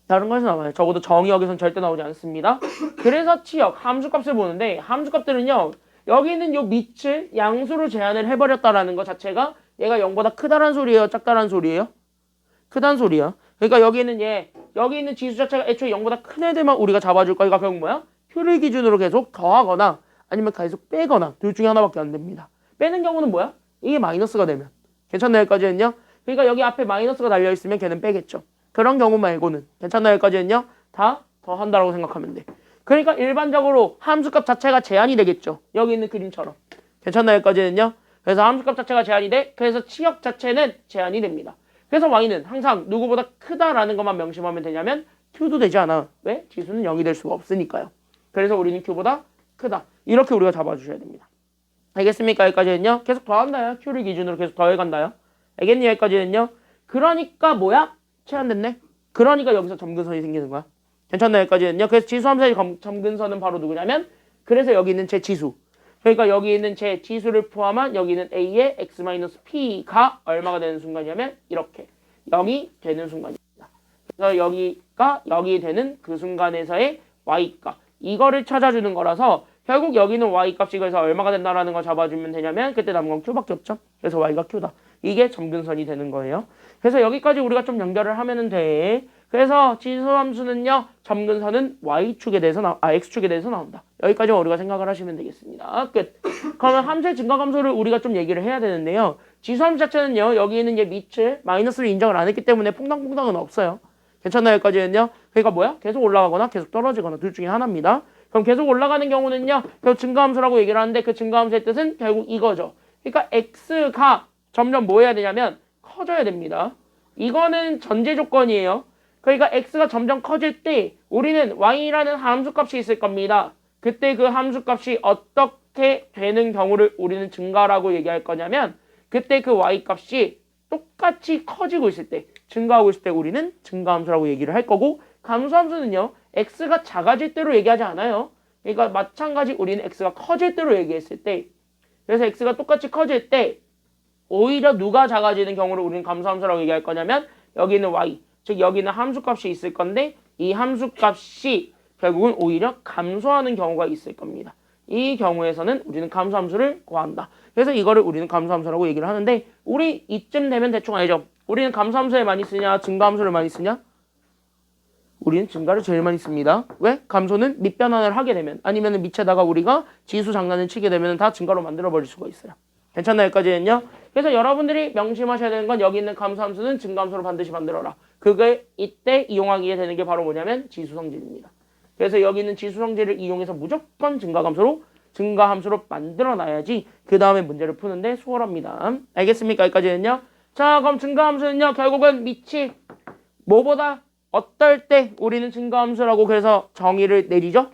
다른 거에서 나와요. 적어도 정의역에서는 절대 나오지 않습니다. 그래서 치역, 함수값을 보는데 함수값들은요. 여기 있는 요 밑을 양수로 제한을 해버렸다라는 것 자체가 얘가 0보다 크다란 소리예요? 작다란 소리예요? 크단 소리야. 그러니까 여기 있는 여기 있는 지수 자체가 애초에 0보다 큰 애들만 우리가 잡아줄 거니까 결국 뭐야? 표를 기준으로 계속 더하거나 아니면 계속 빼거나 둘 중에 하나밖에 안 됩니다. 빼는 경우는 뭐야? 이게 마이너스가 되면. 괜찮나요? 여기까지는요? 그러니까 여기 앞에 마이너스가 달려있으면 걔는 빼겠죠. 그런 경우 말고는. 괜찮나요? 여기까지는요? 다 더한다라고 생각하면 돼. 그러니까 일반적으로 함수값 자체가 제한이 되겠죠. 여기 있는 그림처럼. 괜찮나요? 여기까지는요? 그래서 함수값 자체가 제한이 돼. 그래서 치역 자체는 제한이 됩니다. 그래서 y는 항상 누구보다 크다라는 것만 명심하면 되냐면 q도 되지 않아. 왜? 지수는 0이 될 수가 없으니까요. 그래서 우리는 q보다 크다. 이렇게 우리가 잡아주셔야 됩니다. 알겠습니까? 여기까지는요. 계속 더한다요. q를 기준으로 계속 더해간다요. 알겠니? 여기까지는요. 그러니까 뭐야? 제한됐네. 그러니까 여기서 점근선이 생기는 거야. 괜찮나요? 여기까지는요. 그래서 지수함수의 점근선은 바로 누구냐면 그래서 여기 있는 제 지수. 그러니까 여기 있는 제 지수를 포함한 여기 있는 a의 x-p가 얼마가 되는 순간이냐면 이렇게 0이 되는 순간입니다. 그래서 여기가 0이 되는 그 순간에서의 y값. 이거를 찾아주는 거라서 결국 여기는 y값이 그래서 얼마가 된다라는 거 잡아주면 되냐면 그때 남은 건 q밖에 없죠. 그래서 y가 q다. 이게 점근선이 되는 거예요. 그래서 여기까지 우리가 좀 연결을 하면은 돼. 그래서 지수함수는요. 점근선은 y축에 대해서 x축에 대해서 나온다. 여기까지 우리가 생각을 하시면 되겠습니다. 끝. 그러면 함수의 증가함수를 우리가 좀 얘기를 해야 되는데요. 지수함수 자체는요. 여기 있는 얘 밑을 마이너스를 인정을 안 했기 때문에 퐁당퐁당은 없어요. 괜찮나요? 여기까지는요. 그러니까 뭐야? 계속 올라가거나 계속 떨어지거나 둘 중에 하나입니다. 그럼 계속 올라가는 경우는요. 결국 증가함수라고 얘기를 하는데 그 증가함수의 뜻은 결국 이거죠. 그러니까 x가 점점 뭐 해야 되냐면 커져야 됩니다. 이거는 전제 조건이에요. 그러니까 x가 점점 커질 때 우리는 y라는 함수값이 있을 겁니다. 그때 그 함수값이 어떻게 되는 경우를 우리는 증가라고 얘기할 거냐면 그때 그 y값이 똑같이 커지고 있을 때 증가하고 있을 때 우리는 증가함수라고 얘기를 할 거고 감소함수는요. x가 작아질 때로 얘기하지 않아요. 그러니까 마찬가지 우리는 x가 커질 때로 얘기했을 때 그래서 x가 똑같이 커질 때 오히려 누가 작아지는 경우를 우리는 감소함수라고 얘기할 거냐면 여기는 y, 즉 여기는 함수값이 있을 건데 이 함수값이 결국은 오히려 감소하는 경우가 있을 겁니다. 이 경우에서는 우리는 감소함수를 구한다. 그래서 이거를 우리는 감소함수라고 얘기를 하는데 우리 이쯤 되면 대충 알죠? 우리는 감소함수를 많이 쓰냐 증가함수를 많이 쓰냐? 우리는 증가를 제일 많이 씁니다. 왜? 감소는 밑변환을 하게 되면 아니면 밑에다가 우리가 지수 장난을 치게 되면 다 증가로 만들어 버릴 수가 있어요. 괜찮나요? 여기까지는요. 그래서 여러분들이 명심하셔야 되는 건 여기 있는 감소함수는 증가함수로 반드시 만들어라. 그게 이때 이용하게 되는 게 바로 뭐냐면 지수성질입니다. 그래서 여기 있는 지수성질을 이용해서 무조건 증가함수로 만들어놔야지 그 다음에 문제를 푸는데 수월합니다. 알겠습니까? 여기까지는요. 자, 그럼 증가함수는요. 결국은 밑이 뭐보다 어떨 때 우리는 증가함수라고 그래서 정의를 내리죠?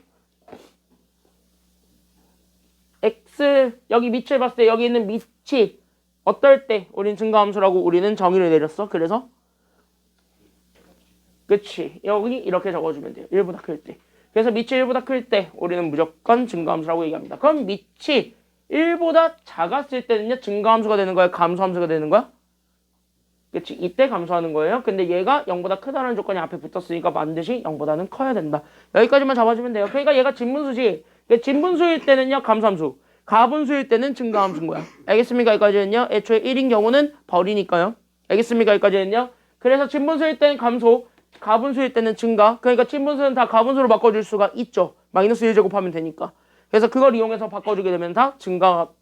x 여기 밑을 봤을 때 여기 있는 밑이 어떨 때 우리는 증가함수라고 우리는 정의를 내렸어. 그래서 그치 여기 이렇게 적어주면 돼요. 1보다 클 때. 그래서 밑이 1보다 클 때 우리는 무조건 증가함수라고 얘기합니다. 그럼 밑이 1보다 작았을 때는요. 증가함수가 되는 거야? 감소함수가 되는 거야? 그치 이때 감소하는 거예요. 근데 얘가 0보다 크다는 조건이 앞에 붙었으니까 반드시 0보다는 커야 된다. 여기까지만 잡아주면 돼요. 그러니까 얘가 진분수지. 진분수일 때는요. 감소함수. 가분수일 때는 증가함수인 거야. 알겠습니까? 여기까지는요. 애초에 1인 경우는 벌이니까요. 알겠습니까? 여기까지는요. 그래서 진분수일 때는 감소, 가분수일 때는 증가. 그러니까 진분수는 다 가분수로 바꿔줄 수가 있죠. 마이너스 1 제곱하면 되니까. 그래서 그걸 이용해서 바꿔주게 되면 다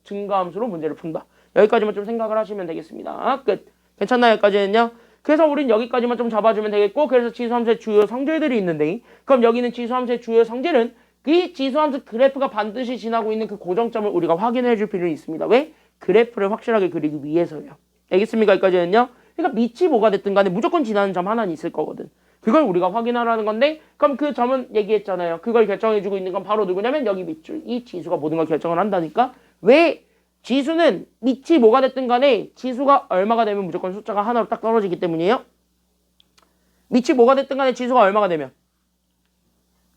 증가함수로 문제를 푼다. 여기까지만 좀 생각을 하시면 되겠습니다. 끝. 괜찮나요? 여기까지는요. 그래서 우린 여기까지만 좀 잡아주면 되겠고, 그래서 지수함수의 주요 성질들이 있는데, 그럼 여기는 지수함수의 주요 성질은 이 지수함수 그래프가 반드시 지나고 있는 그 고정점을 우리가 확인해 줄 필요는 있습니다. 왜? 그래프를 확실하게 그리기 위해서요. 알겠습니까? 여기까지는요. 그러니까 밑이 뭐가 됐든 간에 무조건 지나는 점 하나는 있을 거거든. 그걸 우리가 확인하라는 건데, 그럼 그 점은 얘기했잖아요. 그걸 결정해주고 있는 건 바로 누구냐면 여기 밑줄. 이 지수가 모든 걸 결정을 한다니까. 왜? 지수는 밑이 뭐가 됐든 간에 지수가 얼마가 되면 무조건 숫자가 하나로 딱 떨어지기 때문이에요. 밑이 뭐가 됐든 간에 지수가 얼마가 되면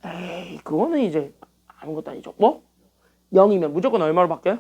에이 그거는 이제 아무것도 아니죠. 뭐? 0이면 무조건 얼마로 바뀌어요?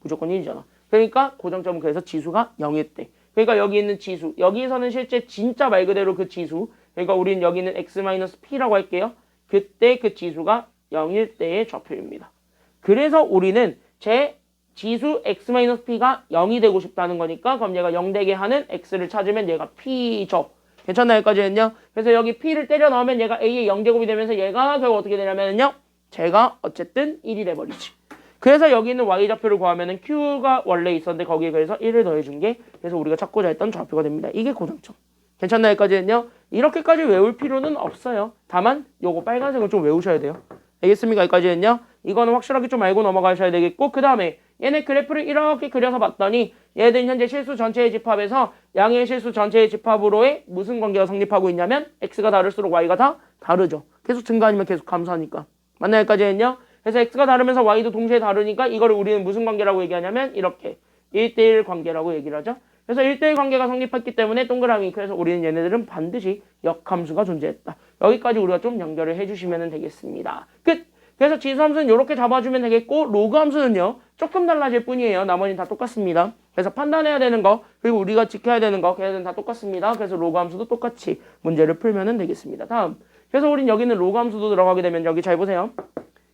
무조건 1이잖아. 그러니까 고정점은 그래서 지수가 0일 때. 그러니까 여기 있는 지수. 여기서는 실제 진짜 말 그대로 그 지수. 그러니까 우리는 여기는 x-p라고 할게요. 그때 그 지수가 0일 때의 좌표입니다. 그래서 우리는 제 지수 x-p가 0이 되고 싶다는 거니까 그럼 얘가 0 되게 하는 x를 찾으면 얘가 p죠. 괜찮나요? 여기까지는요. 그래서 여기 p를 때려 넣으면 얘가 a의 0제곱이 되면서 얘가 결국 어떻게 되냐면요. 제가 어쨌든 1이 돼버리지. 그래서 여기 있는 y좌표를 구하면은 q가 원래 있었는데 거기에 그래서 1을 더해준 게 그래서 우리가 찾고자 했던 좌표가 됩니다. 이게 고정점. 괜찮나요? 여기까지는요. 이렇게까지 외울 필요는 없어요. 다만 요거 빨간색은 좀 외우셔야 돼요. 알겠습니까? 여기까지는요. 이거는 확실하게 좀 알고 넘어가셔야 되겠고 그 다음에 얘네 그래프를 이렇게 그려서 봤더니 얘들은 현재 실수 전체의 집합에서 양의 실수 전체의 집합으로의 무슨 관계가 성립하고 있냐면 x가 다를수록 y가 다 다르죠. 계속 증가 아니면 계속 감소하니까. 맞나요? 여기까지는요. 그래서 x가 다르면서 y도 동시에 다르니까 이거를 우리는 무슨 관계라고 얘기하냐면 이렇게 1대1 관계라고 얘기를 하죠. 그래서 1대1 관계가 성립했기 때문에 동그라미. 그래서 우리는 얘네들은 반드시 역함수가 존재했다. 여기까지 우리가 좀 연결을 해주시면 되겠습니다. 끝! 그래서 지수함수는 이렇게 잡아주면 되겠고 로그 함수는요. 조금 달라질 뿐이에요. 나머지는 다 똑같습니다. 그래서 판단해야 되는 거 그리고 우리가 지켜야 되는 거 걔네들은 다 똑같습니다. 그래서 로그 함수도 똑같이 문제를 풀면 되겠습니다. 다음. 그래서 우린 여기는 로그 함수도 들어가게 되면 여기 잘 보세요.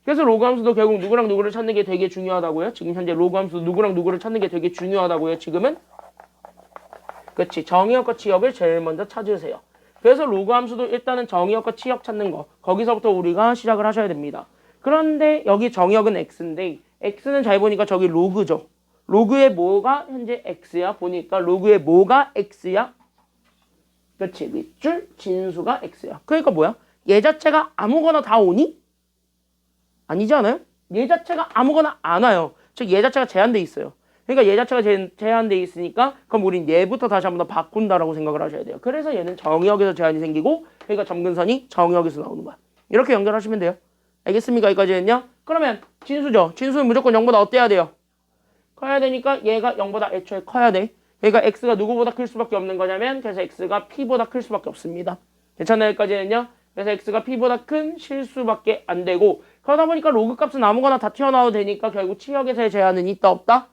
그래서 로그 함수도 결국 누구랑 누구를 찾는 게 되게 중요하다고요. 지금 현재 로그 함수 누구랑 누구를 찾는 게 되게 중요하다고요. 지금은 그치 정의역과 치역을 제일 먼저 찾으세요. 그래서 로그 함수도 일단은 정의역과 치역 찾는 거 거기서부터 우리가 시작을 하셔야 됩니다. 그런데 여기 정의역은 x인데 x는 잘 보니까 저기 로그죠. 로그의 뭐가 현재 x야? 보니까 로그의 뭐가 x야? 그치 밑줄 진수가 x야. 그러니까 뭐야? 얘 자체가 아무거나 다 오니? 아니지 않아요? 얘 자체가 아무거나 안 와요. 즉 얘 자체가 제한돼 있어요. 그러니까 얘 자체가 제한돼 있으니까 그럼 우린 얘부터 다시 한번 더 바꾼다라고 생각을 하셔야 돼요. 그래서 얘는 정의역에서 제한이 생기고 그러니까 점근선이 정의역에서 나오는 거야. 이렇게 연결하시면 돼요. 알겠습니까? 여기까지는요. 그러면 진수죠. 진수는 무조건 0보다 어때야 돼요? 커야 되니까 얘가 0보다 애초에 커야 돼. 그러니까 x가 누구보다 클 수밖에 없는 거냐면 그래서 x가 p보다 클 수밖에 없습니다. 괜찮나요? 여기까지는요. 그래서 x가 p보다 큰 실수밖에 안 되고 그러다 보니까 로그 값은 아무거나 다 튀어나와도 되니까 결국 치역에서의 제한은 있다 없다?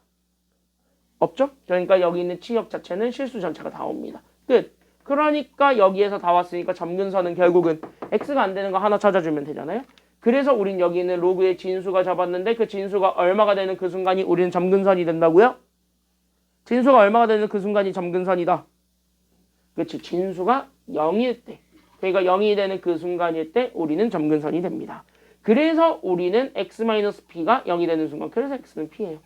없죠? 그러니까 여기 있는 치역 자체는 실수 전체가 다 옵니다. 끝. 그러니까 여기에서 다 왔으니까 점근선은 결국은 x가 안 되는 거 하나 찾아주면 되잖아요. 그래서 우린 여기 있는 로그의 진수가 잡았는데 그 진수가 얼마가 되는 그 순간이 우리는 점근선이 된다고요? 진수가 얼마가 되는 그 순간이 점근선이다. 그렇지. 진수가 0일 때. 그러니까 0이 되는 그 순간일 때 우리는 점근선이 됩니다. 그래서 우리는 x-p가 0이 되는 순간. 그래서 x는 p예요.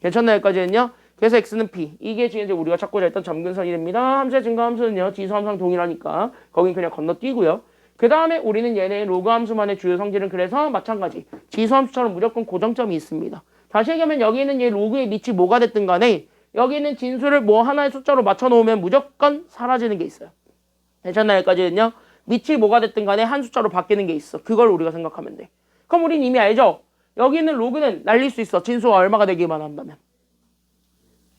괜찮나요? 여기까지는요. 그래서 x는 p. 이게 지금 이제 우리가 찾고자 했던 점근선이 됩니다. 함수의 증가함수는요. 지수함수랑 동일하니까 거긴 그냥 건너뛰고요. 그 다음에 우리는 얘네의 로그 함수만의 주요 성질은 그래서 마찬가지. 지수함수처럼 무조건 고정점이 있습니다. 다시 얘기하면 여기 있는 얘 로그의 밑이 뭐가 됐든 간에 여기 있는 진수를 뭐 하나의 숫자로 맞춰놓으면 무조건 사라지는 게 있어요. 괜찮나요? 여기까지는요. 밑이 뭐가 됐든 간에 한 숫자로 바뀌는 게 있어. 그걸 우리가 생각하면 돼. 그럼 우린 이미 알죠? 여기 있는 로그는 날릴 수 있어. 진수가 얼마가 되기만 한다면.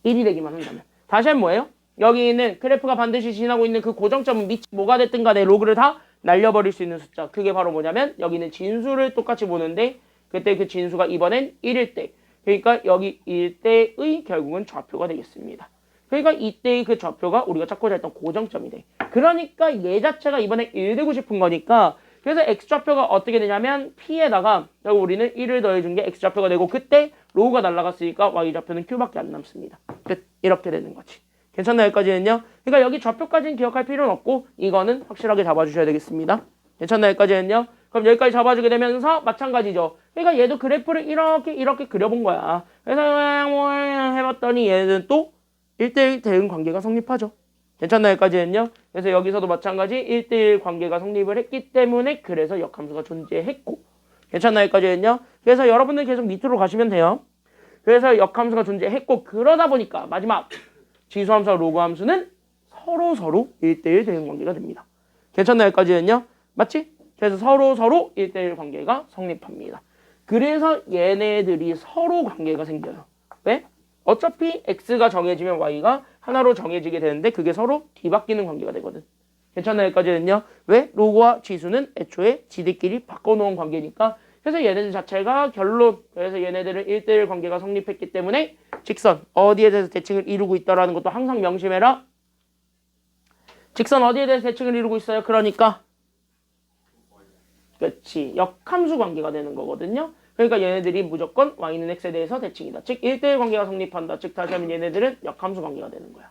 1이 되기만 한다면. 다시 하면 뭐예요? 여기 있는 그래프가 반드시 지나고 있는 그 고정점은 밑이 뭐가 됐든 간에 로그를 다 날려버릴 수 있는 숫자. 그게 바로 뭐냐면 여기 있는 진수를 똑같이 보는데 그때 그 진수가 이번엔 1일 때. 그러니까 여기 1대의 결국은 좌표가 되겠습니다. 그러니까 이때의 그 좌표가 우리가 찾고자 했던 고정점이 돼. 그러니까 얘 자체가 이번에 1 되고 싶은 거니까 그래서 x좌표가 어떻게 되냐면 p에다가 여기 우리는 1을 더해준 게 x좌표가 되고 그때 로우가 날아갔으니까 y좌표는 q밖에 안 남습니다. 끝. 이렇게 되는 거지. 괜찮나요? 여기까지는요? 그러니까 여기 좌표까지는 기억할 필요는 없고 이거는 확실하게 잡아주셔야 되겠습니다. 괜찮나요? 여기까지는요? 그럼 여기까지 잡아주게 되면서 마찬가지죠. 그러니까 얘도 그래프를 이렇게 그려본 거야. 그래서 뭐 해봤더니 얘는 또 1대1 대응 관계가 성립하죠. 괜찮나요? 여기까지는요? 그래서 여기서도 마찬가지 1대1 관계가 성립을 했기 때문에 그래서 역함수가 존재했고 괜찮나요? 여기까지는요? 그래서 여러분들 계속 밑으로 가시면 돼요. 그래서 역함수가 존재했고 그러다 보니까 마지막 지수함수와 로그함수는 서로 1대1 대응 관계가 됩니다. 괜찮나요? 여기까지는요? 맞지? 그래서 서로 1대1 관계가 성립합니다. 그래서 얘네들이 서로 관계가 생겨요. 왜? 어차피 x가 정해지면 y가 하나로 정해지게 되는데 그게 서로 뒤바뀌는 관계가 되거든. 괜찮나요? 여기까지는요. 왜? 로그와 지수는 애초에 지들끼리 바꿔놓은 관계니까 그래서 얘네들 자체가 결론 그래서 얘네들은 1대1 관계가 성립했기 때문에 직선 어디에 대해서 대칭을 이루고 있다라는 것도 항상 명심해라. 직선 어디에 대해서 대칭을 이루고 있어요? 그러니까 그렇지. 역함수 관계가 되는 거거든요. 그러니까 얘네들이 무조건 y는 x에 대해서 대칭이다. 즉 1대1 관계가 성립한다. 즉 다시 하면 얘네들은 역함수 관계가 되는 거야.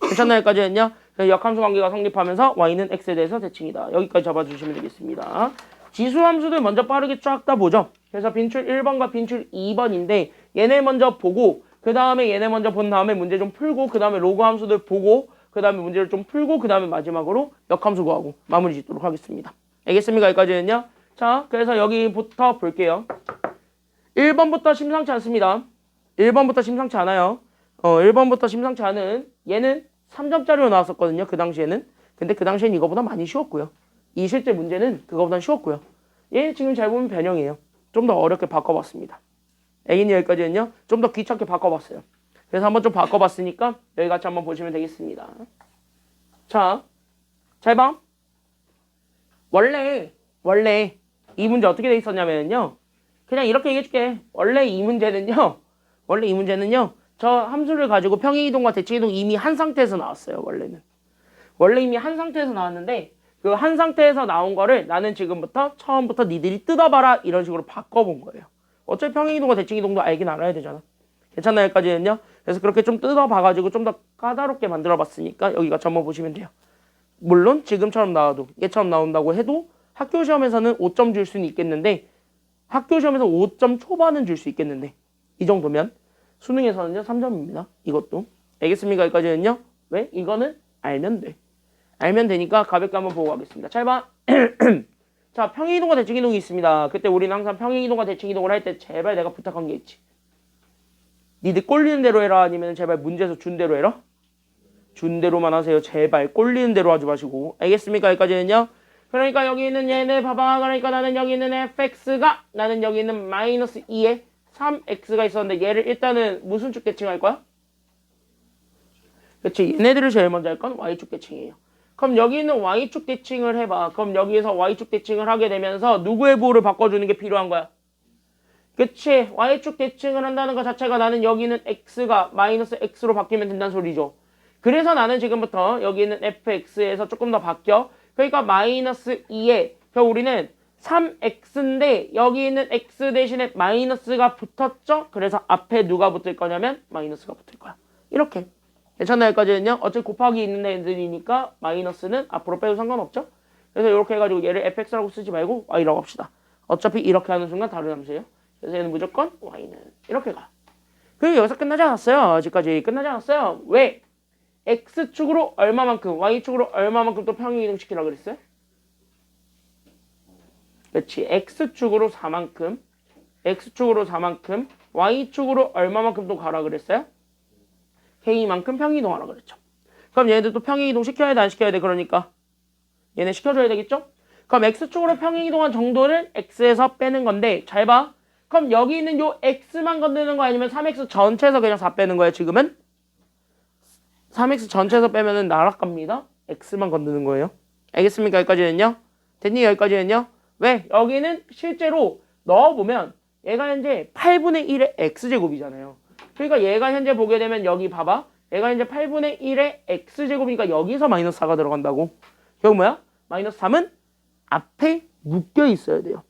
괜찮나요? 여기까지는요. 역함수 관계가 성립하면서 y는 x에 대해서 대칭이다. 여기까지 잡아주시면 되겠습니다. 지수함수들 먼저 빠르게 쫙 다 보죠. 그래서 빈출 1번과 빈출 2번인데 얘네 먼저 보고 그 다음에 얘네 먼저 본 다음에 문제 좀 풀고 그 다음에 로그 함수들 보고 그 다음에 문제를 좀 풀고 그 다음에 마지막으로 역함수 구하고 마무리 짓도록 하겠습니다. 알겠습니까? 여기까지는요. 자, 그래서 여기부터 볼게요. 1번부터 심상치 않습니다. 1번부터 심상치 않아요. 1번부터 심상치 않은 얘는 3점짜리로 나왔었거든요. 그 당시에는. 근데 그 당시엔 이거보다 많이 쉬웠고요. 이 실제 문제는 그거보다 쉬웠고요. 얘 지금 잘 보면 변형이에요. 좀 더 어렵게 바꿔봤습니다. 애기님 여기까지는요. 좀 더 귀찮게 바꿔봤어요. 그래서 한번 좀 바꿔봤으니까 여기 같이 한번 보시면 되겠습니다. 자, 잘 봐. 원래 이 문제 어떻게 돼 있었냐면요. 그냥 이렇게 얘기해줄게. 원래 이 문제는요. 저 함수를 가지고 평행이동과 대칭이동 이미 한 상태에서 나왔어요. 원래 이미 한 상태에서 나왔는데 그 한 상태에서 나온 거를 나는 지금부터 처음부터 니들이 뜯어봐라 이런 식으로 바꿔본 거예요. 어차피 평행이동과 대칭이동도 알긴 알아야 되잖아. 괜찮나요? 여기까지는요. 그래서 그렇게 좀 뜯어봐가지고 좀 더 까다롭게 만들어봤으니까 여기가 한번 보시면 돼요. 물론 지금처럼 나와도 얘처럼 나온다고 해도 학교 시험에서는 5점 줄 수는 있겠는데 학교 시험에서 5점 초반은 줄 수 있겠는데 이 정도면 수능에서는요 3점입니다. 이것도 알겠습니까? 여기까지는요. 왜? 이거는 알면 돼. 알면 되니까 가볍게 한번 보고 가겠습니다. 잘 봐. 자, 평행이동과 대칭이동이 있습니다. 그때 우리는 항상 평행이동과 대칭이동을 할 때 제발 내가 부탁한 게 있지. 니들 꼴리는 대로 해라 아니면 제발 문제에서 준 대로 해라? 준 대로만 하세요. 제발 꼴리는 대로 하지 마시고. 알겠습니까? 여기까지는요. 그러니까 여기 있는 얘네 봐봐. 그러니까 나는 여기 있는 fx가 나는 여기 있는 마이너스 2에 3x가 있었는데 얘를 일단은 무슨 쭉 대칭할 거야? 그렇지. 얘네들을 제일 먼저 할 건 y축 대칭이에요. 그럼 여기 있는 y축 대칭을 해봐. 그럼 여기에서 y축 대칭을 하게 되면서 누구의 부호를 바꿔주는 게 필요한 거야? 그치. y축 대칭을 한다는 것 자체가 나는 여기 있는 x가 마이너스 x로 바뀌면 된다는 소리죠. 그래서 나는 지금부터 여기 있는 fx에서 조금 더 바뀌어. 그러니까 마이너스 2에 우리는 3x인데 여기 있는 x 대신에 마이너스가 붙었죠? 그래서 앞에 누가 붙을 거냐면 마이너스가 붙을 거야. 이렇게. 괜찮나요? 여기까지는요. 어차피 곱하기 있는 애들이니까 마이너스는 앞으로 빼도 상관없죠? 그래서 이렇게 해가지고 얘를 fx라고 쓰지 말고 y라고 합시다. 어차피 이렇게 하는 순간 다른 함수예요. 그래서 얘는 무조건 y는 이렇게 가. 그리고 여기서 끝나지 않았어요. 아직까지 끝나지 않았어요. 왜? X축으로 얼마만큼, Y축으로 얼마만큼 또 평행 이동시키라고 그랬어요? 그렇지. X축으로 4만큼, X축으로 4만큼, Y축으로 얼마만큼 또 가라 그랬어요? K만큼 평행 이동하라 그랬죠. 그럼 얘네들 또 평행 이동 시켜야 돼, 안 시켜야 돼? 그러니까 얘네 시켜줘야 되겠죠? 그럼 X축으로 평행 이동한 정도는 X에서 빼는 건데 잘 봐. 그럼 여기 있는 요 X만 건드는 거 아니면 3X 전체에서 그냥 4 빼는 거예요, 지금은? 3X 전체에서 빼면은 나락갑니다. X만 건드는 거예요. 알겠습니까? 여기까지는요? 됐니? 여기까지는요? 왜? 여기는 실제로 넣어보면 얘가 현재 8분의 1의 X제곱이잖아요. 그러니까 얘가 현재 보게 되면 여기 봐봐. 얘가 현재 8분의 1의 X제곱이니까 여기서 마이너스 4가 들어간다고. 결국 뭐야? 마이너스 3은 앞에 묶여 있어야 돼요.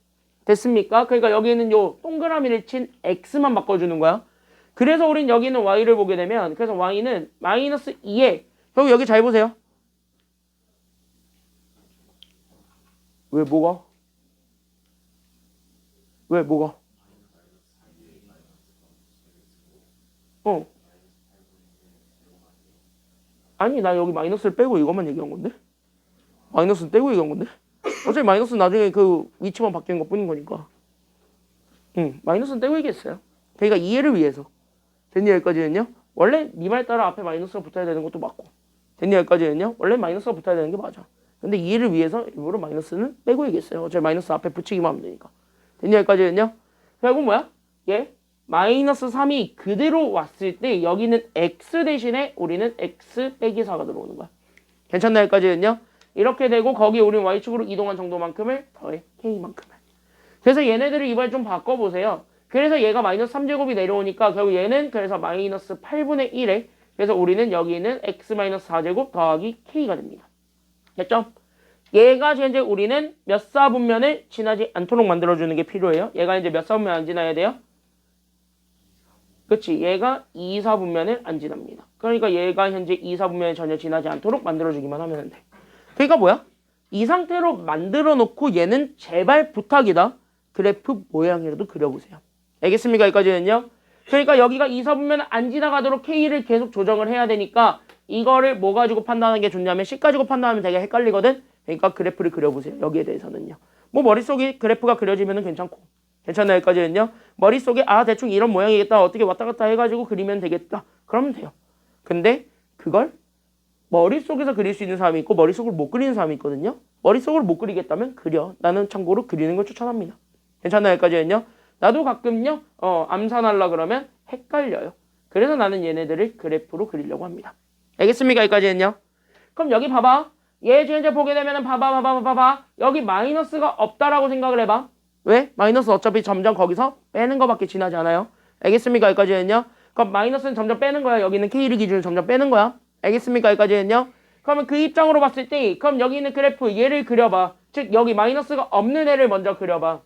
됐습니까? 그러니까 여기는 요 동그라미를 친 X만 바꿔주는 거야. 그래서 우린 여기는 Y를 보게 되면 그래서 Y는 마이너스 2에 결국 여기 잘 보세요. 왜 뭐가? 왜 뭐가? 아니 나 여기 마이너스를 빼고 이것만 얘기한 건데? 마이너스는 떼고 얘기한 건데? 어차피 마이너스는 나중에 그 위치만 바뀐 것 뿐인 거니까. 마이너스는 떼고 얘기했어요. 그러니까 이해를 위해서. 됐니 여기까지는요? 원래 네 말 따라 앞에 마이너스가 붙어야 되는 것도 맞고. 됐니 여기까지는요? 원래 마이너스가 붙어야 되는 게 맞아. 근데 이해를 위해서 일부러 마이너스는 빼고 얘기했어요. 어차피 마이너스 앞에 붙이기만 하면 되니까. 됐니 여기까지는요? 결국 뭐야? 얘 마이너스 3이 그대로 왔을 때 여기는 x 대신에 우리는 x 빼기 4가 들어오는 거야. 괜찮나 여기까지는요? 이렇게 되고 거기 우리는 y축으로 이동한 정도만큼을 더해 k만큼을. 그래서 얘네들을 이번에 좀 바꿔보세요. 그래서 얘가 마이너스 3제곱이 내려오니까 결국 얘는 그래서 마이너스 8분의 1에 그래서 우리는 여기는 x 마이너스 4제곱 더하기 k가 됩니다. 됐죠? 얘가 현재 우리는 몇 사분면을 지나지 않도록 만들어주는 게 필요해요. 얘가 이제 몇 사분면 안 지나야 돼요? 그치? 얘가 2, 4분면을 안 지납니다. 그러니까 얘가 현재 2, 4분면을 전혀 지나지 않도록 만들어주기만 하면 돼. 그러니까 뭐야? 이 상태로 만들어 놓고 얘는 제발 부탁이다. 그래프 모양이라도 그려보세요. 알겠습니까? 여기까지는요. 그러니까 여기가 2, 4분면을 안 지나가도록 K를 계속 조정을 해야 되니까 이거를 뭐 가지고 판단하는 게 좋냐면 C 가지고 판단하면 되게 헷갈리거든. 그러니까 그래프를 그려보세요. 여기에 대해서는요. 뭐 머릿속에 그래프가 그려지면 괜찮고. 괜찮나요? 여기까지는요. 머릿속에 대충 이런 모양이겠다. 어떻게 왔다 갔다 해가지고 그리면 되겠다. 그러면 돼요. 근데 그걸 머릿속에서 그릴 수 있는 사람이 있고 머릿속으로 못 그리는 사람이 있거든요. 머릿속으로 못 그리겠다면 그려. 나는 참고로 그리는 걸 추천합니다. 괜찮나요? 여기까지는요. 나도 가끔요. 암산하려 그러면 헷갈려요. 그래서 나는 얘네들을 그래프로 그리려고 합니다. 알겠습니까? 여기까지는요. 그럼 여기 봐봐. 얘 현재 보게 되면은 봐봐. 여기 마이너스가 없다라고 생각을 해봐. 왜? 마이너스 어차피 점점 거기서 빼는 거밖에 지나지 않아요. 알겠습니까? 여기까지는요. 그럼 마이너스는 점점 빼는 거야. 여기는 K를 기준으로 점점 빼는 거야. 알겠습니까? 여기까지는요. 그러면 그 입장으로 봤을 때 그럼 여기 있는 그래프 얘를 그려봐. 즉 여기 마이너스가 없는 애를 먼저 그려봐.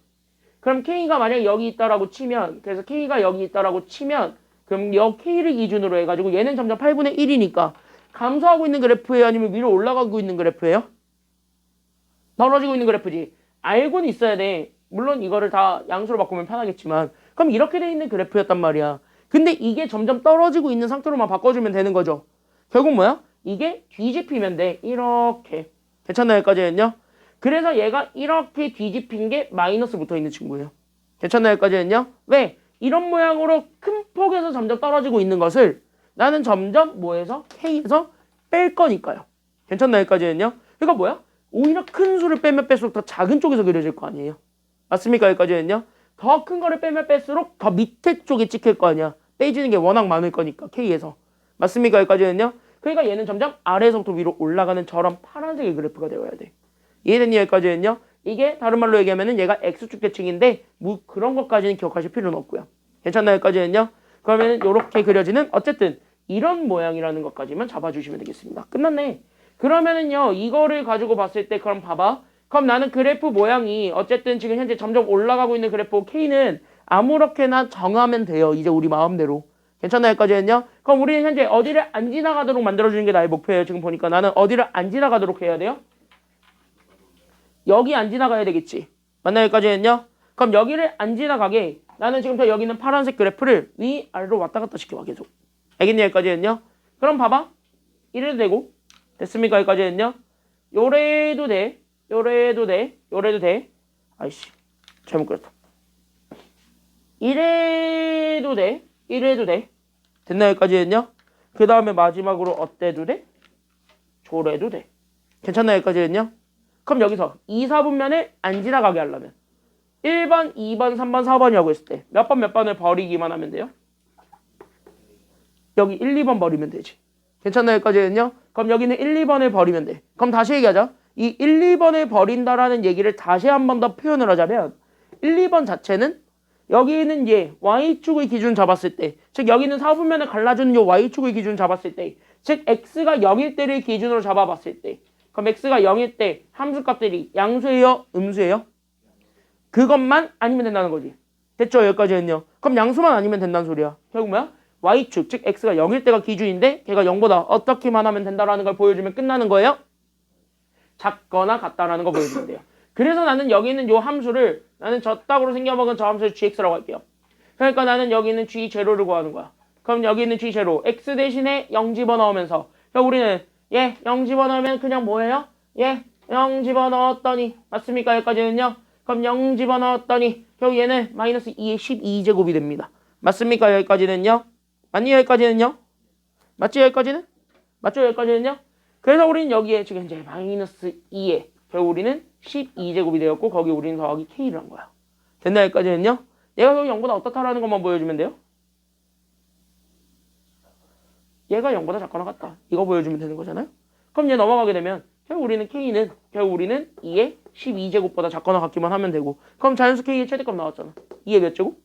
그럼 K가 만약에 여기 있다라고 치면 그래서 K가 여기 있다라고 치면 그럼 여 K를 기준으로 해가지고 얘는 점점 8분의 1이니까 감소하고 있는 그래프예요? 아니면 위로 올라가고 있는 그래프예요? 떨어지고 있는 그래프지. 알고는 있어야 돼. 물론 이거를 다 양수로 바꾸면 편하겠지만 그럼 이렇게 돼 있는 그래프였단 말이야. 근데 이게 점점 떨어지고 있는 상태로만 바꿔주면 되는 거죠. 결국 뭐야? 이게 뒤집히면 돼. 이렇게. 괜찮나요? 여기까지는요? 그래서 얘가 이렇게 뒤집힌 게 마이너스 붙어있는 친구예요. 괜찮나요? 여기까지는요? 왜? 이런 모양으로 큰 폭에서 점점 떨어지고 있는 것을 나는 점점 뭐에서? K에서 뺄 거니까요. 괜찮나요? 여기까지는요? 그러니까 뭐야? 오히려 큰 수를 빼면 뺄수록 더 작은 쪽에서 그려질 거 아니에요. 맞습니까? 여기까지는요? 더 큰 거를 빼면 뺄수록 더 밑에 쪽에 찍힐 거 아니야. 빼지는 게 워낙 많을 거니까 K에서. 맞습니까? 여기까지는요? 그러니까 얘는 점점 아래에서부터 위로 올라가는 저런 파란색의 그래프가 되어야 돼. 이해됐니? 여기까지는요? 이게 다른 말로 얘기하면은 얘가 X축 대칭인데 뭐 그런 것까지는 기억하실 필요는 없고요. 괜찮나요? 여기까지는요? 그러면은 이렇게 그려지는 어쨌든 이런 모양이라는 것까지만 잡아주시면 되겠습니다. 끝났네. 그러면은요 이거를 가지고 봤을 때 그럼 봐봐. 그럼 나는 그래프 모양이 어쨌든 지금 현재 점점 올라가고 있는 그래프 K는 아무렇게나 정하면 돼요. 이제 우리 마음대로. 괜찮나요? 여기까지는요? 그럼 우리는 현재 어디를 안 지나가도록 만들어주는 게 나의 목표예요. 지금 보니까 나는 어디를 안 지나가도록 해야 돼요? 여기 안 지나가야 되겠지. 맞나요? 여기까지는요? 그럼 여기를 안 지나가게 나는 지금부터 여기 있는 파란색 그래프를 위아래로 왔다 갔다 시켜봐 계속. 알겠니? 여기까지는요. 그럼 봐봐. 이래도 되고 됐습니까? 여기까지는요. 요래도 돼. 요래도 돼. 요래도 돼. 아이씨 잘못 그렸다. 이래도 돼. 이래도 돼. 됐나? 여기까지는요. 그 다음에 마지막으로 어때도 돼? 조래도 돼. 괜찮나? 여기까지는요. 그럼 여기서 2, 4분면을 안 지나가게 하려면 1번, 2번, 3번, 4번이라고 했을 때 몇 번 몇 번을 버리기만 하면 돼요? 여기 1, 2번 버리면 되지. 괜찮나? 여기까지는요. 그럼 여기는 1, 2번을 버리면 돼. 그럼 다시 얘기하자. 이 1, 2번을 버린다라는 얘기를 다시 한 번 더 표현을 하자면 1, 2번 자체는 여기 있는 얘 Y축의 기준 잡았을 때, 즉 여기 있는 4분면을 갈라주는 요 Y축의 기준 잡았을 때, 즉 X가 0일 때를 기준으로 잡아봤을 때, 그럼 X가 0일 때 함수값들이 양수예요? 음수예요? 그것만 아니면 된다는 거지. 됐죠? 여기까지는요. 그럼 양수만 아니면 된다는 소리야. 결국 뭐야? Y축, 즉 X가 0일 때가 기준인데 걔가 0보다 어떻게만 하면 된다라는 걸 보여주면 끝나는 거예요? 작거나 같다라는 거 보여주면 돼요. 그래서 나는 여기 있는 요 함수를 나는 저 딱으로 생겨먹은 저 함수를 gx라고 할게요. 그러니까 나는 여기 있는 g0를 구하는 거야. 그럼 여기 있는 g0 x 대신에 0 집어넣으면서 우리는 0 집어넣으면 그냥 뭐예요? 0 집어넣었더니 맞습니까? 여기까지는요. 그럼 0 집어넣었더니 결국 얘는 마이너스 2의 12제곱이 됩니다. 맞습니까? 여기까지는요. 맞니? 여기까지는요. 맞지? 여기까지는? 맞죠? 여기까지는요. 그래서 우리는 여기에 지금 이제 마이너스 2에 결국 우리는 12제곱이 되었고 거기 우리는 더하기 k를 한 거야. 됐나? 여기까지는요. 얘가 여기 0보다 어떻다라는 것만 보여주면 돼요. 얘가 0보다 작거나 같다. 이거 보여주면 되는 거잖아요. 그럼 얘 넘어가게 되면 결국 우리는 k는 결국 우리는 2의 12제곱보다 작거나 같기만 하면 되고 그럼 자연수 k의 최대값 나왔잖아. 2의 몇 제곱?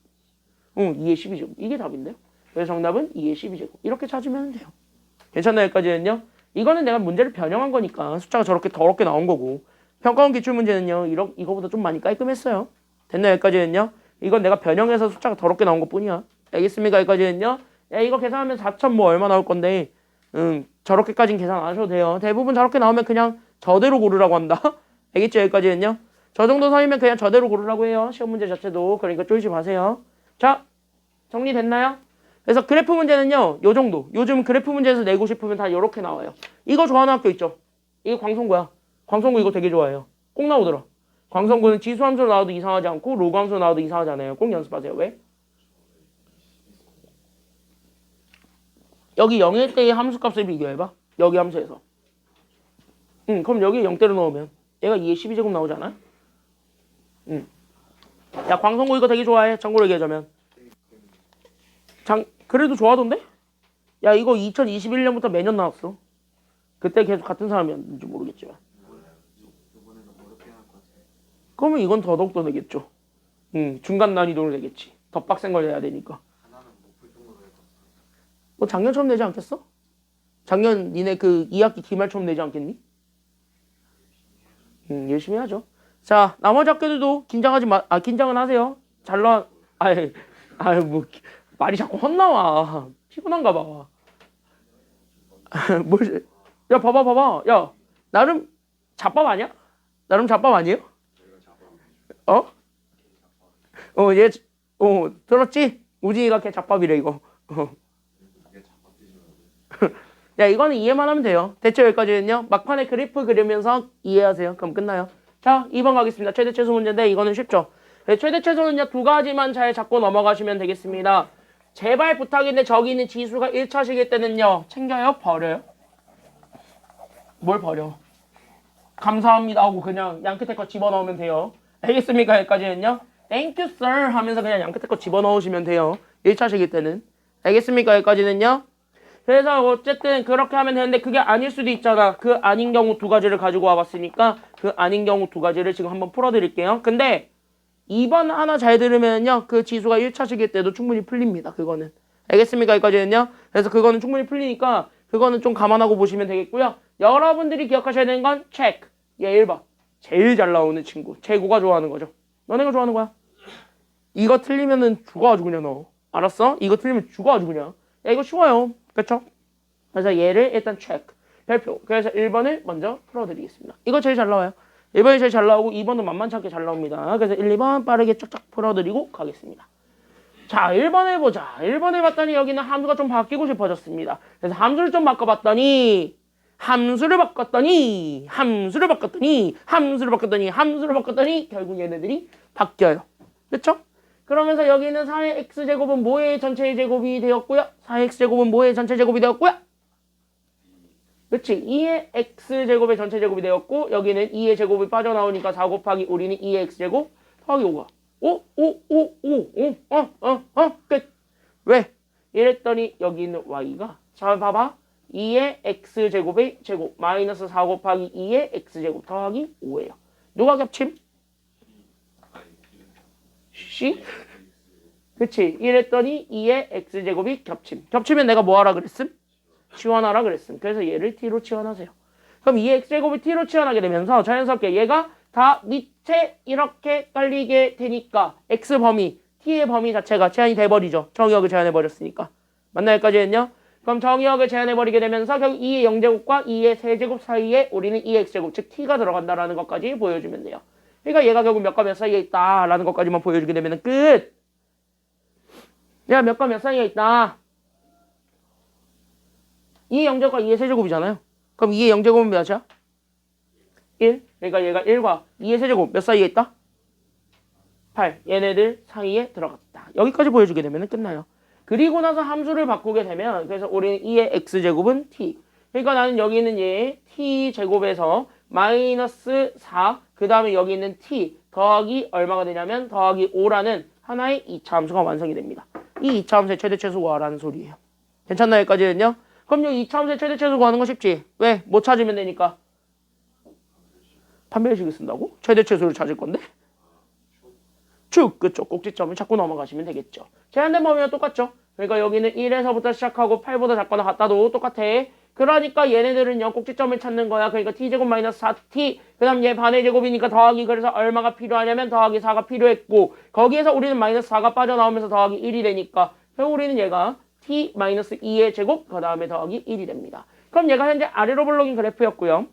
2의 12제곱. 이게 답인데요. 그래서 정답은 2의 12제곱. 이렇게 찾으면 돼요. 괜찮나요? 여기까지는요. 이거는 내가 문제를 변형한 거니까 숫자가 저렇게 더럽게 나온 거고 평가원 기출문제는요. 이거보다 좀 많이 깔끔했어요. 됐나요? 여기까지는요. 이건 내가 변형해서 숫자가 더럽게 나온 것뿐이야. 알겠습니까? 여기까지는요. 야 이거 계산하면 4천 뭐 얼마 나올 건데 저렇게까지는 계산 안 하셔도 돼요. 대부분 저렇게 나오면 그냥 저대로 고르라고 한다. 알겠죠? 여기까지는요. 저 정도 선이면 그냥 저대로 고르라고 해요. 시험 문제 자체도. 그러니까 쫄지 마세요. 자 정리됐나요? 그래서 그래프 문제는요. 요 정도. 요즘 그래프 문제에서 내고 싶으면 다 요렇게 나와요. 이거 좋아하는 학교 있죠? 이거 광성구야. 광성구 이거 되게 좋아해요. 꼭 나오더라. 광성구는 지수함수로 나와도 이상하지 않고 로그함수로 나와도 이상하지 않아요. 꼭 연습하세요. 왜? 여기 0일 때의 함수값을 비교해봐. 여기 함수에서. 그럼 여기 0대로 넣으면 얘가 2의 12제곱 나오잖아. 야 광성구 이거 되게 좋아해. 참고로 얘기하자면. 그래도 좋아하던데? 야 이거 2021년부터 매년 나왔어. 그때 계속 같은 사람이었는지 모르겠지만. 그러면 이건 더더욱 내겠죠. 중간 난이도를 내겠지. 더 빡센 걸 내야 되니까. 뭐 작년처럼 내지 않겠어? 작년 니네 그 2학기 기말처럼 내지 않겠니? 열심히 하죠. 자 나머지 학교들도 긴장하지 마. 긴장은 하세요. 잘 나와. 뭐 말이 자꾸 헛나와. 피곤한가 봐. 야 봐봐. 야 나름 잡밥 아니야? 나름 잡밥 아니에요? 얘 들었지? 우진이가 걔 잡밥이래 이거. 야 이거는 이해만 하면 돼요. 대체 여기까지는요. 막판에 그래프 그리면서 이해하세요. 그럼 끝나요. 자 2번 가겠습니다. 최대 최소 문제인데 이거는 쉽죠. 네, 최대 최소는요 2가지만 잘 잡고 넘어가시면 되겠습니다. 제발 부탁인데 저기 있는 지수가 1차식일 때는요 챙겨요? 버려요? 뭘 버려? 감사합니다 하고 그냥 양 끝에 거 집어넣으면 돼요. 알겠습니까? 여기까지는요. Thank you sir 하면서 그냥 양 끝에 거 집어넣으시면 돼요. 1차식일 때는. 알겠습니까? 여기까지는요. 그래서 어쨌든 그렇게 하면 되는데 그게 아닐 수도 있잖아. 그 아닌 경우 2가지를 가지고 와봤으니까 그 아닌 경우 2가지를 지금 한번 풀어드릴게요. 근데 2번 하나 잘 들으면요. 그 지수가 1차식일 때도 충분히 풀립니다. 그거는. 알겠습니까? 여기까지는요. 그래서 그거는 충분히 풀리니까 그거는 좀 감안하고 보시면 되겠고요. 여러분들이 기억하셔야 되는 건 체크. 얘 1번. 제일 잘 나오는 친구. 최고가 좋아하는 거죠. 너네가 좋아하는 거야. 이거 틀리면은 죽어 아주 그냥 너. 알았어? 이거 틀리면 죽어 아주 그냥. 야 이거 쉬워요. 그쵸? 그래서 얘를 일단 체크. 별표. 그래서 1번을 먼저 풀어드리겠습니다. 이거 제일 잘 나와요. 1번이 제일 잘 나오고 2번도 만만치 않게 잘 나옵니다. 그래서 1, 2번 빠르게 쫙쫙 풀어드리고 가겠습니다. 자, 1번 해보자. 1번 해봤더니 여기는 함수가 좀 바뀌고 싶어졌습니다. 그래서 함수를 좀 바꿔봤더니 결국 얘네들이 바뀌어요. 그쵸? 그러면서 여기는 4의 x제곱은 뭐의 전체 제곱이 되었고요? 4의 x제곱은 뭐의 전체 제곱이 되었고요? 그치? 2의 x제곱의 전체 제곱이 되었고 여기는 2의 제곱이 빠져나오니까 4 곱하기 우리는 2의 x제곱 더하기 5가 끝. 왜? 이랬더니 여기 있는 y가 자 봐봐 2의 x제곱의 제곱 마이너스 4 곱하기 2의 x제곱 더하기 5예요. 누가 겹침? C? 그치? 이랬더니 2의 x제곱이 겹침. 겹치면 내가 뭐 하라 그랬음? 치환하라 그랬음. 그래서 얘를 t로 치환하세요. 그럼 2의 x제곱이 t로 치환하게 되면서 자연스럽게 얘가 다 밑에 이렇게 깔리게 되니까 x 범위, t의 범위 자체가 제한이 돼버리죠. 정의역을 제한해버렸으니까. 맞나 여기까지 했냐? 그럼 정의역을 제한해버리게 되면서 결국 2의 0제곱과 2의 세제곱 사이에 우리는 2의 x제곱, 즉 t가 들어간다라는 것까지 보여주면 돼요. 그러니까 얘가 결국 몇과 몇 사이에 있다라는 것까지만 보여주게 되면 끝! 얘가 몇과 몇 사이에 있다. 2의 0제곱과 2의 세제곱이잖아요. 그럼 2의 0제곱은 몇이야? 1. 그러니까 얘가 1과 2의 세제곱 몇 사이에 있다? 8. 얘네들 사이에 들어갔다. 여기까지 보여주게 되면 끝나요. 그리고 나서 함수를 바꾸게 되면 그래서 우리는 2의 x제곱은 t. 그러니까 나는 여기 있는 얘 t제곱에서 마이너스 4, 그 다음에 여기 있는 t 더하기 얼마가 되냐면 더하기 5라는 하나의 2차 함수가 완성이 됩니다. 이 2차 함수의 최대 최소 구하라는 소리예요. 괜찮나요? 여기까지는요? 그럼 여기 2차 함수의 최대 최소 구하는 거 쉽지? 왜? 못 찾으면 되니까. 판별식을 쓴다고? 최대 최소를 찾을 건데? 쭉 그쪽 꼭지점을 찾고 넘어가시면 되겠죠. 제한된 범위와 똑같죠. 그러니까 여기는 1에서부터 시작하고 8보다 작거나 같다도 똑같아. 그러니까 얘네들은요 꼭지점을 찾는 거야. 그러니까 t제곱 마이너스 4t 그 다음 얘 반의 제곱이니까 더하기 그래서 얼마가 필요하냐면 더하기 4가 필요했고 거기에서 우리는 마이너스 4가 빠져나오면서 더하기 1이 되니까 결국 우리는 얘가 t 마이너스 2의 제곱 그 다음에 더하기 1이 됩니다. 그럼 얘가 현재 아래로 볼록인 그래프였고요.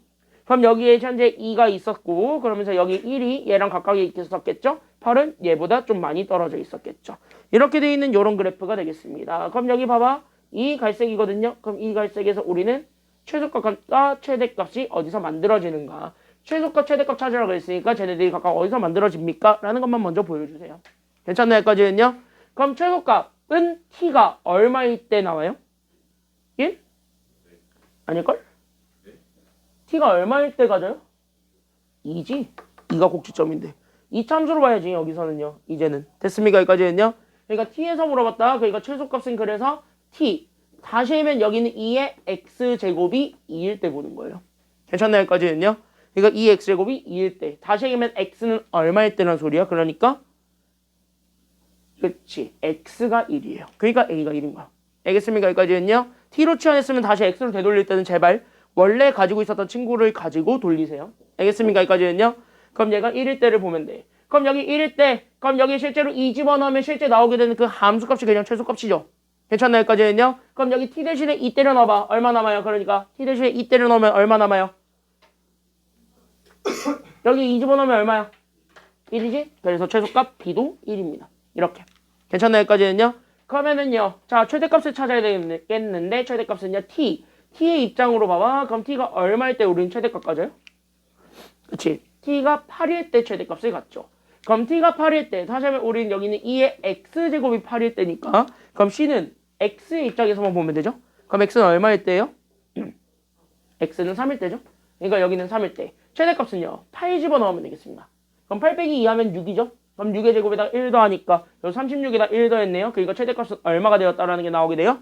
그럼 여기에 현재 2가 있었고 그러면서 여기 1이 얘랑 가까이 있었겠죠. 8은 얘보다 좀 많이 떨어져 있었겠죠. 이렇게 돼 있는 이런 그래프가 되겠습니다. 그럼 여기 봐봐. 이 갈색이거든요. 그럼 이 갈색에서 우리는 최소값과 최대값이 어디서 만들어지는가. 최소값, 최대값 찾으라고 했으니까 쟤네들이 각각 어디서 만들어집니까? 라는 것만 먼저 보여주세요. 괜찮나요? 여기까지는요? 그럼 최소값은 t가 얼마일 때 나와요? 1? 아닐걸? t가 얼마일 때 가져요? 2지? 2가 곡지점인데 2차 함수로 봐야지 여기서는요. 이제는 됐습니까? 여기까지는요. 그러니까 t에서 물어봤다. 그러니까 최소값은 그래서 t 다시 하면 여기는 2의 x제곱이 2일 때 보는 거예요. 괜찮나요? 여기까지는요. 그러니까 2의 x제곱이 2일 때 다시 하면 x는 얼마일 때란 소리야? 그러니까 그치 x가 1이에요. 그러니까 a가 1인 거야. 알겠습니까? 여기까지는요. t로 치환했으면 다시 x로 되돌릴 때는 제발 원래 가지고 있었던 친구를 가지고 돌리세요. 알겠습니까? 여기까지는요. 그럼 얘가 1일 때를 보면 돼. 그럼 여기 1일 때, 그럼 여기 실제로 2 집어넣으면 실제 나오게 되는 그 함수값이 그냥 최소값이죠. 괜찮나요? 여기까지는요. 그럼 여기 t 대신에 2 때려 넣어봐. 얼마 남아요? 그러니까 t 대신에 2 때려 넣으면 얼마 남아요? 여기 2 집어넣으면 얼마야? 1이지? 그래서 최소값 b도 1입니다. 이렇게. 괜찮나요? 여기까지는요. 그러면은요. 자, 최대값을 찾아야 되겠는데 최대값은요. t의 입장으로 봐봐. 그럼 t가 얼마일 때 우리는 최대값 가져요? 그치? t가 8일 때 최대값을 갖죠. 그럼 t가 8일 때 다시 하면 우리는 여기는 2의 x제곱이 8일 때니까 그럼 c는 x의 입장에서만 보면 되죠. 그럼 x는 얼마일 때예요? x는 3일 때죠. 그러니까 여기는 3일 때. 최대값은요. 8 집어넣으면 되겠습니다. 그럼 8 빼기 2 하면 6이죠. 그럼 6의 제곱에다가 1 더하니까 여기 36에다 1 더했네요. 그러니까 최대값은 얼마가 되었다라는 게 나오게 돼요?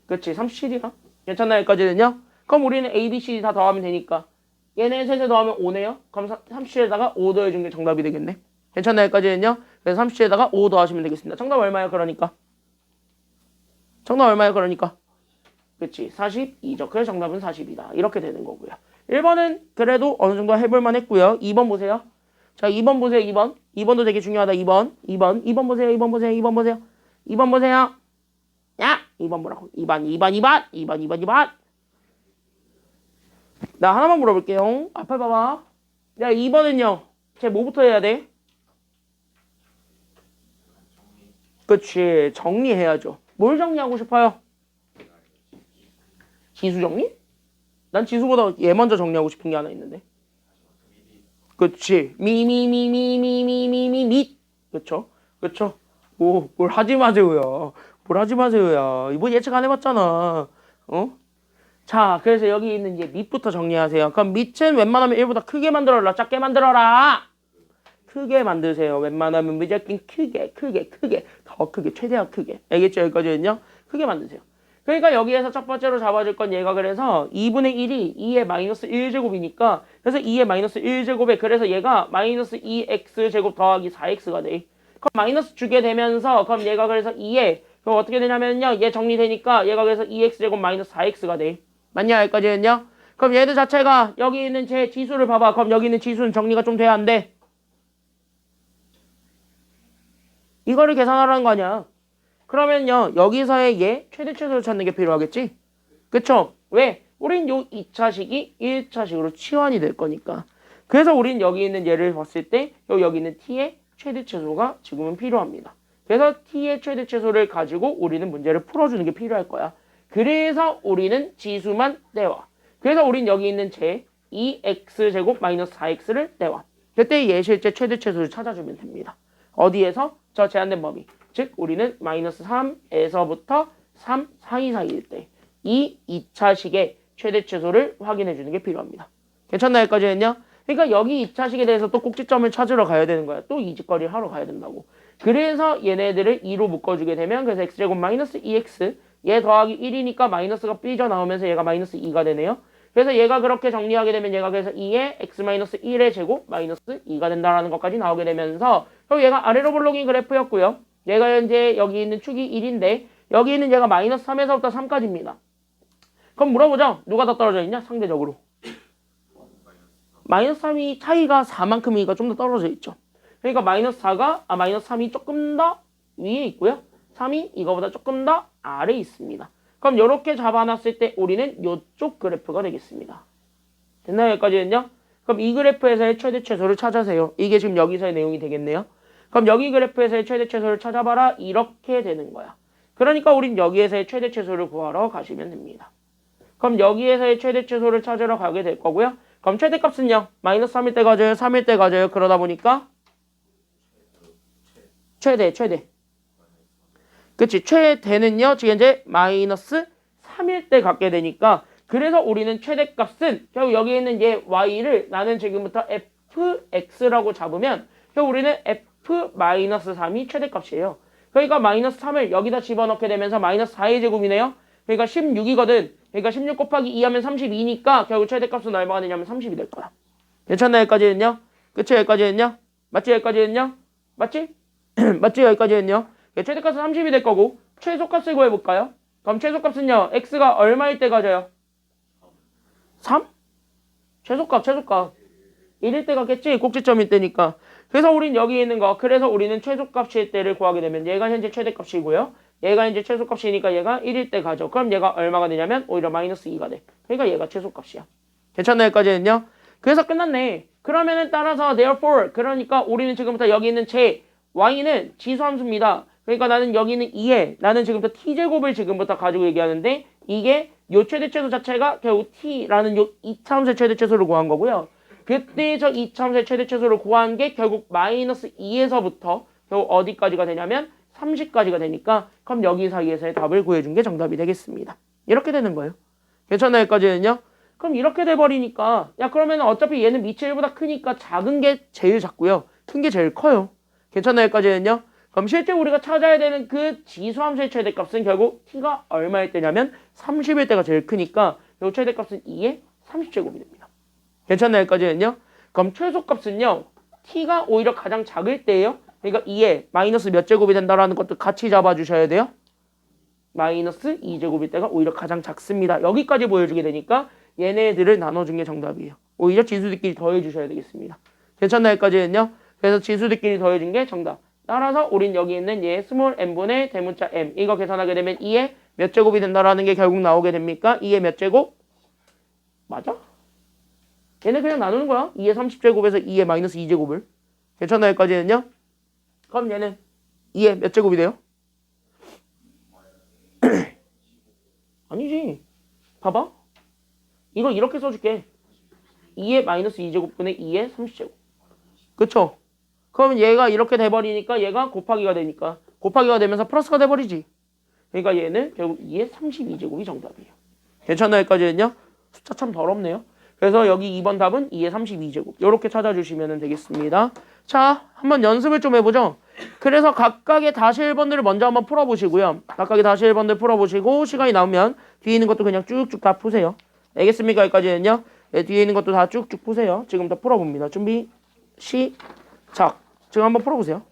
그치 37이야. 괜찮나요? 여기까지는요. 그럼 우리는 a, b, c 다 더하면 되니까 얘네 셋에 더하면 5네요. 그럼 37에다가 5 더해준 게 정답이 되겠네. 괜찮나요? 여기까지는요. 그래서 37에다가 5 더하시면 되겠습니다. 정답 얼마예요? 그러니까. 정답 얼마예요? 그러니까. 그치. 42죠. 그래서 정답은 40이다. 이렇게 되는 거고요. 1번은 그래도 어느 정도 해볼만 했고요. 2번 보세요. 자, 2번 보세요. 2번. 2번도 되게 중요하다. 2번 보세요. 2번 보세요. 2번 보세요. 2번 보세요. 야! 2번 뭐라고? 2번. 나 하나만 물어볼게요. 앞에 봐봐. 야, 2번은요. 쟤 뭐부터 해야 돼? 그치. 정리해야죠. 뭘 정리하고 싶어요? 지수 정리? 난 지수보다 얘 먼저 정리하고 싶은 게 하나 있는데. 그치. 미. 그쵸? 그쵸? 오, 뭘 하지 마세요야. 뭘 하지 마세요야. 이번 예측 안 해봤잖아. 어? 자, 그래서 여기 있는 이제 밑부터 정리하세요. 그럼 밑은 웬만하면 1보다 크게 만들어라. 작게 만들어라. 크게 만드세요. 웬만하면 무조건 크게. 더 크게. 최대한 크게. 알겠죠? 여기까지는요? 크게 만드세요. 그러니까 여기에서 첫 번째로 잡아줄 건 얘가 그래서 2분의 1이 2의 마이너스 1제곱이니까 그래서 2의 마이너스 1제곱에 그래서 얘가 마이너스 2x제곱 더하기 4x가 돼. 그럼 마이너스 주게 되면서 그럼 얘가 그래서 2에 그럼 어떻게 되냐면요. 얘 정리되니까 얘가 그래서 2x제곱 마이너스 4x가 돼. 맞냐? 여기까지는요? 그럼 얘들 자체가 여기 있는 제 지수를 봐봐. 그럼 여기 있는 지수는 정리가 좀 돼야 안 돼? 이거를 계산하라는 거 아니야. 그러면요. 여기서의 얘 최대 최소를 찾는 게 필요하겠지? 그쵸? 왜? 우린 요 2차식이 1차식으로 치환이 될 거니까. 그래서 우린 여기 있는 얘를 봤을 때 여기 있는 t의 최대 최소가 지금은 필요합니다. 그래서 t의 최대 최소를 가지고 우리는 문제를 풀어주는 게 필요할 거야. 그래서 우리는 지수만 떼와. 그래서 우린 여기 있는 제 2x제곱 마이너스 4x를 떼와. 그때 얘 실제 최대 최소를 찾아주면 됩니다. 어디에서? 저 제한된 범위. 즉 우리는 마이너스 3에서부터 3 사이일 때 이 2차식의 최대 최소를 확인해 주는 게 필요합니다. 괜찮나요? 여기까지는요? 그러니까 여기 2차식에 대해서 또 꼭지점을 찾으러 가야 되는 거야. 또 이직거리를 하러 가야 된다고. 그래서 얘네들을 2로 묶어주게 되면 그래서 x제곱 마이너스 2x 얘 더하기 1이니까 마이너스가 삐져나오면서 얘가 마이너스 2가 되네요. 그래서 얘가 그렇게 정리하게 되면 얘가 그래서 2의 x-1의 제곱 마이너스 2가 된다라는 것까지 나오게 되면서 그리고 얘가 아래로 볼록인 그래프였고요. 얘가 현재 여기 있는 축이 1인데 여기 있는 얘가 마이너스 3에서부터 3까지입니다. 그럼 물어보죠. 누가 더 떨어져 있냐? 상대적으로. 마이너스 3이 차이가 4만큼이니까 좀 더 떨어져 있죠. 그러니까 마이너스 3이 조금 더 위에 있고요. 3이 이거보다 조금 더 아래에 있습니다. 그럼 이렇게 잡아놨을 때 우리는 이쪽 그래프가 되겠습니다. 됐나요? 여기까지는요? 그럼 이 그래프에서의 최대 최소를 찾으세요. 이게 지금 여기서의 내용이 되겠네요. 그럼 여기 그래프에서의 최대 최소를 찾아봐라. 이렇게 되는 거야. 그러니까 우린 여기에서의 최대 최소를 구하러 가시면 됩니다. 그럼 여기에서의 최대 최소를 찾으러 가게 될 거고요. 그럼 최대값은요. 마이너스 3일 때 가져요. 3일 때 가져요. 그러다 보니까 최대. 그치? 최대는요. 지금 이제 마이너스 3일 때 갖게 되니까 그래서 우리는 최대값은 결국 여기 있는 얘 y를 나는 지금부터 fx라고 잡으면 결국 우리는 f-3이 최대값이에요. 그러니까 마이너스 3을 여기다 집어넣게 되면서 마이너스 4의 제곱이네요. 그러니까 16이거든. 그러니까 16 곱하기 2 하면 32니까 결국 최대값은 얼마가 되냐면 30이 될 거야. 괜찮나 여기까지는요? 그치 여기까지는요? 맞지 여기까지는요? 맞지? 맞지 여기까지는요? 최대값은 30이 될 거고 최소값을 구해볼까요? 그럼 최소값은요. x가 얼마일 때 가져요? 3? 최소값 1일 때 갔겠지? 꼭지점일 때니까. 그래서 우린 여기 있는 거 그래서 우리는 최소값일 때를 구하게 되면 얘가 현재 최대값이고요. 얘가 이제 최소값이니까 얘가 1일 때 가죠. 그럼 얘가 얼마가 되냐면 오히려 마이너스 2가 돼. 그러니까 얘가 최소값이야. 괜찮나요? 여기까지는요? 그래서 끝났네. 그러면은 따라서 therefore 그러니까 우리는 지금부터 여기 있는 제 y는 지수함수입니다. 그러니까 나는 여기 있는 2에 나는 지금부터 t제곱을 지금부터 가지고 얘기하는데 이게 요 최대 최소 자체가 결국 t라는 요 2차함수의 최대 최소를 구한 거고요. 그때 저 2차함수의 최대 최소를 구한 게 결국 마이너스 2에서부터 결국 어디까지가 되냐면 30까지가 되니까 그럼 여기 사이에서의 답을 구해준 게 정답이 되겠습니다. 이렇게 되는 거예요. 괜찮나요? 여기까지는요? 그럼 이렇게 돼버리니까 야 그러면 어차피 얘는 밑이 1보다 크니까 작은 게 제일 작고요. 큰 게 제일 커요. 괜찮나요? 여기까지는요? 그럼 실제 우리가 찾아야 되는 그 지수함수의 최대값은 결국 t가 얼마일 때냐면 30일 때가 제일 크니까 이 최대값은 2의 30제곱이 됩니다. 괜찮나요? 여기까지는요? 그럼 최소값은요. t가 오히려 가장 작을 때예요. 그러니까 2에 마이너스 몇 제곱이 된다라는 것도 같이 잡아주셔야 돼요. 마이너스 2제곱일 때가 오히려 가장 작습니다. 여기까지 보여주게 되니까 얘네들을 나눠준 게 정답이에요. 오히려 지수들끼리 더해주셔야 되겠습니다. 괜찮나요? 여기까지는요? 그래서 지수들끼리 더해준 게 정답. 따라서 우린 여기 있는 얘 스몰 m분의 대문자 m 이거 계산하게 되면 2에 몇 제곱이 된다라는 게 결국 나오게 됩니까? 2에 몇 제곱? 맞아? 얘네 그냥 나누는 거야. 2에 30제곱에서 2에 마이너스 2제곱을. 괜찮나요? 여기까지는요? 그럼 얘는 2에 몇 제곱이 돼요? 아니지. 봐봐. 이거 이렇게 써줄게. 2의 마이너스 2제곱분의 2의 30제곱. 그쵸? 그러면 얘가 이렇게 돼버리니까 얘가 곱하기가 되니까 곱하기가 되면서 플러스가 돼버리지. 그러니까 얘는 결국 2의 32제곱이 정답이에요. 괜찮나요? 여기까지는요? 숫자 참 더럽네요. 그래서 여기 2번 답은 2의 32제곱. 이렇게 찾아주시면 되겠습니다. 자, 한번 연습을 좀 해보죠. 그래서 각각의 다시 1번들을 먼저 한번 풀어보시고요. 각각의 다시 1번들 풀어보시고 시간이 나오면 뒤에 있는 것도 그냥 쭉쭉 다 푸세요. 알겠습니까? 여기까지는요. 네, 뒤에 있는 것도 다 쭉쭉 푸세요. 지금부터 풀어봅니다. 준비, 시작. 지금 한번 풀어보세요.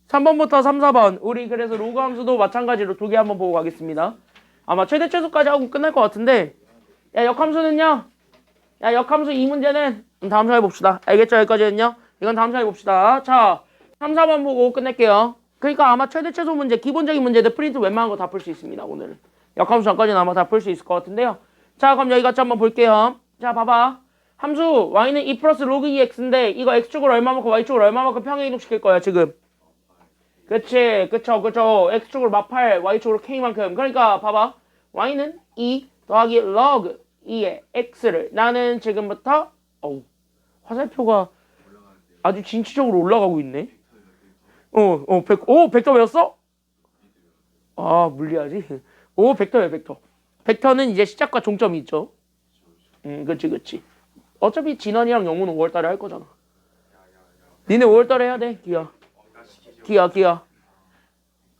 3번부터 3, 4번. 우리 그래서 로그 함수도 마찬가지로 두 개 한번 보고 가겠습니다. 아마 최대 최소까지 하고 끝날 것 같은데 야 역함수는요. 야 역함수 이 문제는 다음 시간에 봅시다. 알겠죠? 여기까지는요. 이건 다음 시간에 봅시다. 자 3, 4번 보고 끝낼게요. 그러니까 아마 최대 최소 문제 기본적인 문제들 프린트 웬만한 거 다 풀 수 있습니다. 오늘 역함수 전까지는 아마 다 풀 수 있을 것 같은데요. 자 그럼 여기까지 한번 볼게요. 자 봐봐. 함수 y는 2 플러스 로그 2x인데 이거 x축으로 얼마만큼 y축으로 얼마만큼 평행 이동시킬 거야 지금. 그치 그쵸 x축으로 마팔 y축으로 k만큼. 그러니까 봐봐 y는 2 더하기 log 2의 x를 나는 지금부터 화살표가 아주 진취적으로 올라가고 있네. 벡터 외웠어? 아 물리하지. 벡터야 벡터. 벡터는 이제 시작과 종점이 있죠. 그치. 어차피 진원이랑 영훈은 5월달에 할 거잖아. 니네 5월달에 해야 돼. 기아.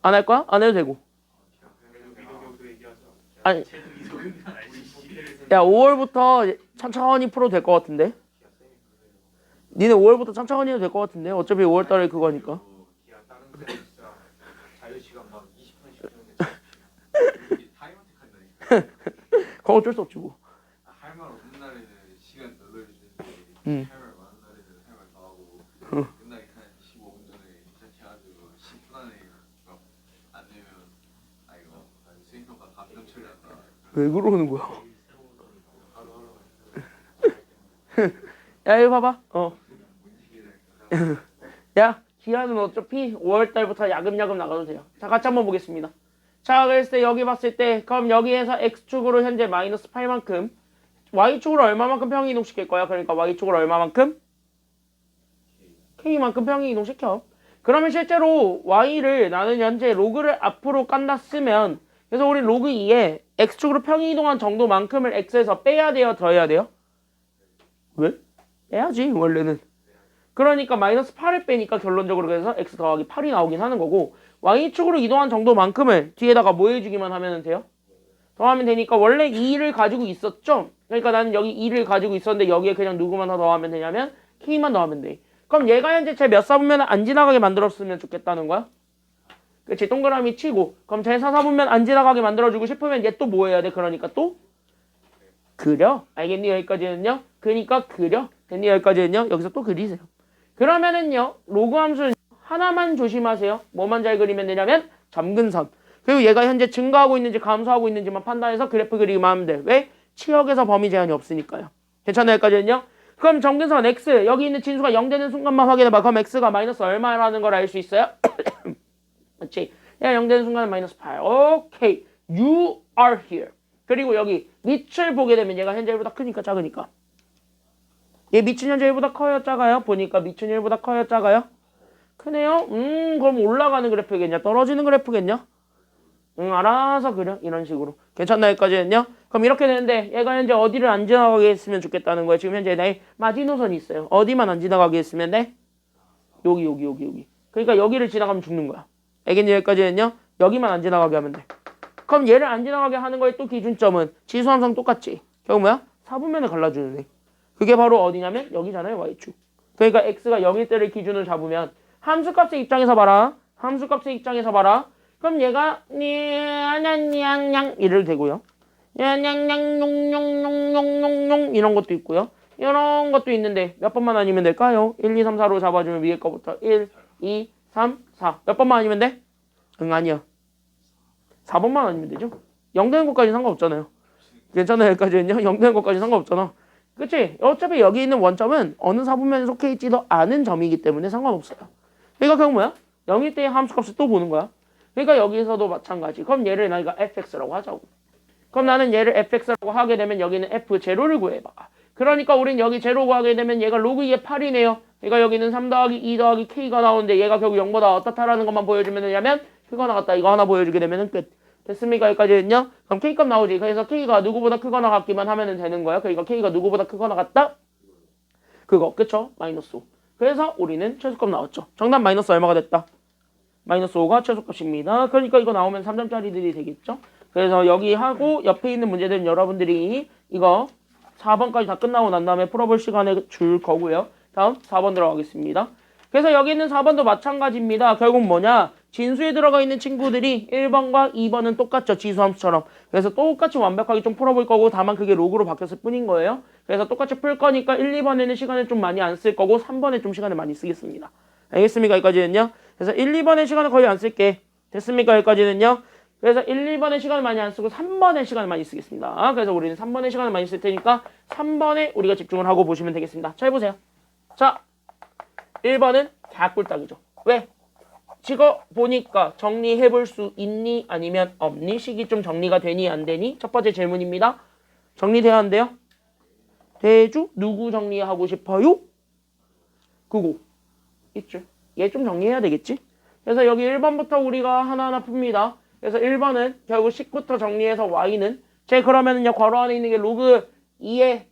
안 할 거야? 안 해도 되고. 아니. 야 5월부터 천천히 풀어도 될 것 같은데. 니네 5월부터 천천히 해도 될 것 같은데. 어차피 5월달에 그거니까. 그건 어쩔 수 없지 뭐. 할 말 없는 날에는 시간 늘려주는데 할 말 많은 날에는 할 말 더 하고 끝나기 한 15분 전에 시작해가지고 10분 안에 안 되면 이거 수행평가 감점 처리한다. 왜 그러는 거야? 야 이거 봐봐. 야 기한은 어차피 5월달부터 야금야금 나가도 돼요. 자 같이 한번 보겠습니다. 자 그랬을 때 여기 봤을 때 그럼 여기에서 x축으로 현재 마이너스 8만큼 y축으로 얼마만큼 평행 이동시킬 거야? 그러니까 y축으로 얼마만큼? k만큼 평행 이동시켜. 그러면 실제로 y를 나는 현재 로그를 앞으로 깐다 쓰면 그래서 우리 로그 2에 x축으로 평행 이동한 정도만큼을 x에서 빼야 돼요? 더해야 돼요? 왜? 빼야지 원래는. 그러니까 마이너스 8을 빼니까 결론적으로 그래서 x 더하기 8이 나오긴 하는 거고 y축으로 이동한 정도만큼을 뒤에다가 뭐 해주기만 하면 돼요? 더하면 되니까 원래 2를 가지고 있었죠? 그러니까 나는 여기 2를 가지고 있었는데 여기에 그냥 누구만 더 더하면 되냐면 k만 더하면 돼. 그럼 얘가 현재 제 몇 사분면 안 지나가게 만들었으면 좋겠다는 거야? 그치 동그라미 치고 그럼 제 4사분면 안 지나가게 만들어주고 싶으면 얘 또 뭐 해야 돼? 그러니까 또 그려. 알겠니? 여기까지는요? 그러니까 그려. 됐니? 여기까지는요? 여기서 또 그리세요. 그러면은요 로그 함수는 하나만 조심하세요. 뭐만 잘 그리면 되냐면 점근선. 그리고 얘가 현재 증가하고 있는지 감소하고 있는지만 판단해서 그래프 그리기만 하면 돼. 왜? 치역에서 범위 제한이 없으니까요. 괜찮아요? 여기까지는요? 그럼 점근선 x 여기 있는 진수가 0 되는 순간만 확인해봐. 그럼 x가 마이너스 얼마라는 걸 알 수 있어요? 그렇지. 얘가 0 되는 순간은 마이너스 8. 오케이. You are here. 그리고 여기 밑을 보게 되면 얘가 현재 1보다 크니까 작으니까. 얘 밑은 현재 1보다 커요? 작아요? 보니까 밑은 1보다 커요? 작아요? 크네요? 그럼 올라가는 그래프겠냐? 떨어지는 그래프겠냐? 알아서 그려. 이런 식으로. 괜찮나 여기까지는요? 그럼 이렇게 되는데 얘가 현재 어디를 안 지나가게 했으면 좋겠다는 거예요. 지금 현재 내 마지노선이 있어요. 어디만 안 지나가게 했으면 돼? 여기. 그러니까 여기를 지나가면 죽는 거야. 알겠니? 여기까지는요? 여기만 안 지나가게 하면 돼. 그럼 얘를 안 지나가게 하는 거의 또 기준점은 지수 함수랑 똑같지. 결국 뭐야? 사분면을 갈라주는 애. 그게 바로 어디냐면 여기잖아요. y축. 그러니까 x가 0일 때를 기준으로 잡으면 함수값의 입장에서 봐라. 그럼 얘가 냥냥냥 이래도 되고요. 냥냥냥용용용용용 이런 것도 있고요. 이런 것도 있는데 몇 번만 아니면 될까요? 1, 2, 3, 4로 잡아주면 위에 거부터 1, 2, 3, 4. 몇 번만 아니면 돼? 아니야. 4번만 아니면 되죠. 0 되는 것까지 상관없잖아요. 괜찮아요? 여기까지는요? 0 되는 것까지 상관없잖아. 그치? 어차피 여기 있는 원점은 어느 사분면에 속해 있지도 않은 점이기 때문에 상관없어요. 그러니까 결국 뭐야? 0일 때의 함수값을 또 보는 거야. 그러니까 여기서도 마찬가지. 그럼 얘를 나이가 fx라고 하자고. 그럼 나는 얘를 fx라고 하게 되면 여기는 f0를 구해봐. 그러니까 우린 여기 0 구하게 되면 얘가 로그 2의 8이네요. 그러니까 여기는 3 더하기 2 더하기 k가 나오는데 얘가 결국 0보다 어떻다라는 것만 보여주면 되냐면 그거 나갔다. 이거 하나 보여주게 되면 끝. 됐습니까? 여기까지는요? 그럼 k값 나오지. 그래서 k가 누구보다 크거나 같기만 하면 되는 거야. 그러니까 k가 누구보다 크거나 같다? 그거. 그쵸? 마이너스 5. 그래서 우리는 최소값 나왔죠. 정답 마이너스 얼마가 됐다? 마이너스 5가 최소값입니다. 그러니까 이거 나오면 3점짜리들이 되겠죠? 그래서 여기 하고 옆에 있는 문제들은 여러분들이 이거 4번까지 다 끝나고 난 다음에 풀어볼 시간에 줄 거고요. 다음 4번 들어가겠습니다. 그래서 여기 있는 4번도 마찬가지입니다. 결국 뭐냐? 진수에 들어가 있는 친구들이 1번과 2번은 똑같죠. 지수함수처럼. 그래서 똑같이 완벽하게 좀 풀어볼 거고 다만 그게 로그로 바뀌었을 뿐인 거예요. 그래서 똑같이 풀 거니까 1, 2번에는 시간을 좀 많이 안 쓸 거고 3번에 좀 시간을 많이 쓰겠습니다. 알겠습니까? 여기까지는요. 그래서 1, 2번에 시간을 거의 안 쓸게. 됐습니까? 여기까지는요. 그래서 1, 2번에 시간을 많이 안 쓰고 3번에 시간을 많이 쓰겠습니다. 그래서 우리는 3번에 시간을 많이 쓸 테니까 3번에 우리가 집중을 하고 보시면 되겠습니다. 자, 해보세요. 자, 1번은 개꿀딱이죠. 왜? 찍어 보니까 정리해 볼 수 있니? 아니면 없니? 식이 좀 정리가 되니? 안 되니? 첫 번째 질문입니다. 정리돼야 한대요? 대주? 누구 정리하고 싶어요? 그거. 있죠. 얘 좀 정리해야 되겠지? 그래서 여기 1번부터 우리가 하나하나 풉니다. 그래서 1번은 결국 10부터 정리해서 y는 그러면은요 괄호 안에 있는 게 로그 2의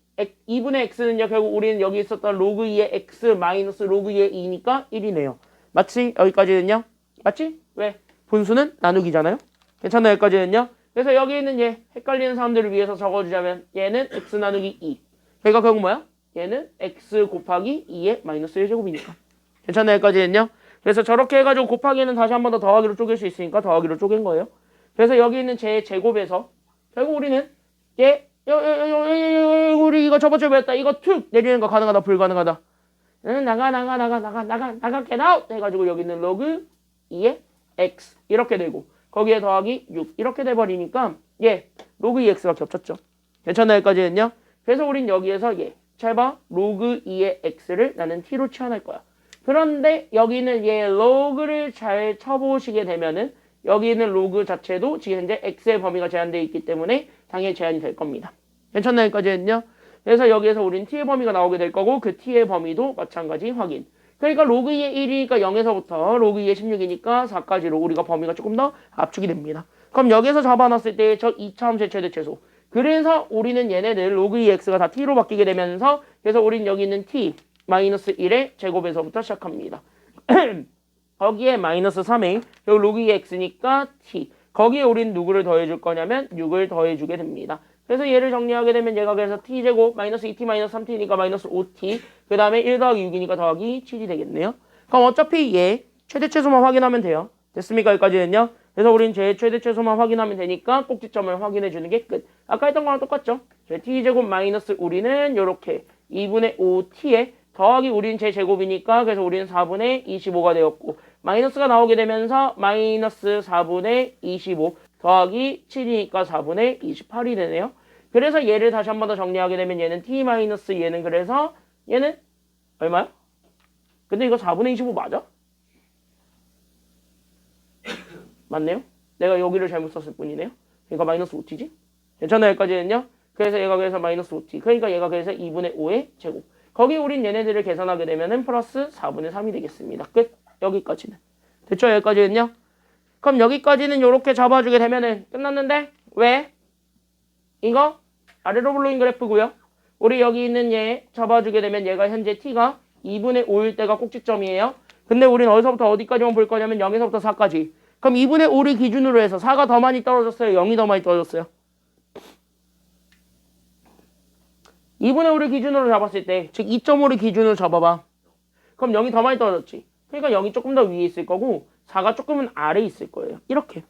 2분의 x는요 결국 우리는 여기 있었던 로그 2의 x 마이너스 로그 2의 2니까 1이네요. 맞지? 여기까지는요? 맞지? 왜? 분수는 나누기잖아요? 괜찮나요? 여기까지는요? 그래서 여기 있는 얘 헷갈리는 사람들을 위해서 적어주자면 얘는 x 나누기 2. 그러니까 결국 뭐야? 얘는 x 곱하기 2의 마이너스 1제곱이니까. 괜찮나요? 여기까지는요? 그래서 저렇게 해가지고 곱하기는 다시 한 번 더 더하기로 쪼갤 수 있으니까 더하기로 쪼갠 거예요. 그래서 여기 있는 제 제곱에서 결국 우리는 우리 이거 저번주에 배웠다. 이거 툭 내리는 거 가능하다 불가능하다. 나가 get out 해가지고 여기 있는 로그 2의 x 이렇게 되고 거기에 더하기 6 이렇게 돼버리니까 로그 2x가 겹쳤죠. 괜찮나요? 여기까지는요. 그래서 우린 여기에서 잘 봐. 로그 2의 x를 나는 t로 치환할 거야. 그런데 여기는 로그를 잘 쳐보시게 되면은 여기 있는 로그 자체도 지금 현재 x의 범위가 제한되어 있기 때문에 당연히 제한이 될 겁니다. 괜찮나요? 여기까지는요. 그래서 여기에서 우린 t의 범위가 나오게 될 거고 그 t의 범위도 마찬가지 확인. 그러니까 로그 2의 1이니까 0에서부터 로그 2의 16이니까 4까지로 우리가 범위가 조금 더 압축이 됩니다. 그럼 여기에서 잡아놨을 때 저 2차 함수의 최대 최소. 그래서 우리는 얘네들 로그 2x가 다 t로 바뀌게 되면서 그래서 우린 여기 있는 t 마이너스 1의 제곱에서부터 시작합니다. 거기에 마이너스 3의 여기 로그 2x니까 t. 거기에 우린 누구를 더해줄 거냐면 6을 더해주게 됩니다. 그래서 얘를 정리하게 되면 얘가 그래서 t제곱 마이너스 2t 마이너스 3t니까 마이너스 5t 그 다음에 1 더하기 6이니까 더하기 7이 되겠네요. 그럼 어차피 얘 최대 최소만 확인하면 돼요. 됐습니까? 여기까지는요. 그래서 우린 제 최대 최소만 확인하면 되니까 꼭지점을 확인해 주는 게 끝. 아까 했던 거랑 똑같죠? t제곱 마이너스 우리는 요렇게 2분의 5t에 더하기 우린 제 제곱이니까 그래서 우리는 4분의 25가 되었고 마이너스가 나오게 되면서 마이너스 4분의 25 더하기 7이니까 4분의 28이 되네요. 그래서 얘를 다시 한 번 더 정리하게 되면 얘는 t 마이너스 얘는 그래서 얘는 얼마야? 근데 이거 4분의 25 맞아? 맞네요? 내가 여기를 잘못 썼을 뿐이네요. 그러니까 마이너스 5t지? 괜찮아요? 여기까지는요? 그래서 얘가 그래서 마이너스 5t. 그러니까 얘가 그래서 2분의 5의 제곱. 거기 우린 얘네들을 계산하게 되면은 플러스 4분의 3이 되겠습니다. 끝. 여기까지는. 됐죠? 여기까지는요? 그럼 여기까지는 이렇게 잡아주게 되면은 끝났는데 왜? 이거 아래로 블로잉 그래프고요. 우리 여기 있는 얘 잡아주게 되면 얘가 현재 t가 2분의 5일 때가 꼭지점이에요. 근데 우린 어디서부터 어디까지만 볼 거냐면 0에서부터 4까지. 그럼 2분의 5를 기준으로 해서 4가 더 많이 떨어졌어요? 0이 더 많이 떨어졌어요? 2분의 5를 기준으로 잡았을 때, 즉 2.5를 기준으로 잡아봐. 그럼 0이 더 많이 떨어졌지. 그러니까 0이 조금 더 위에 있을 거고 4가 조금은 아래에 있을 거예요. 이렇게.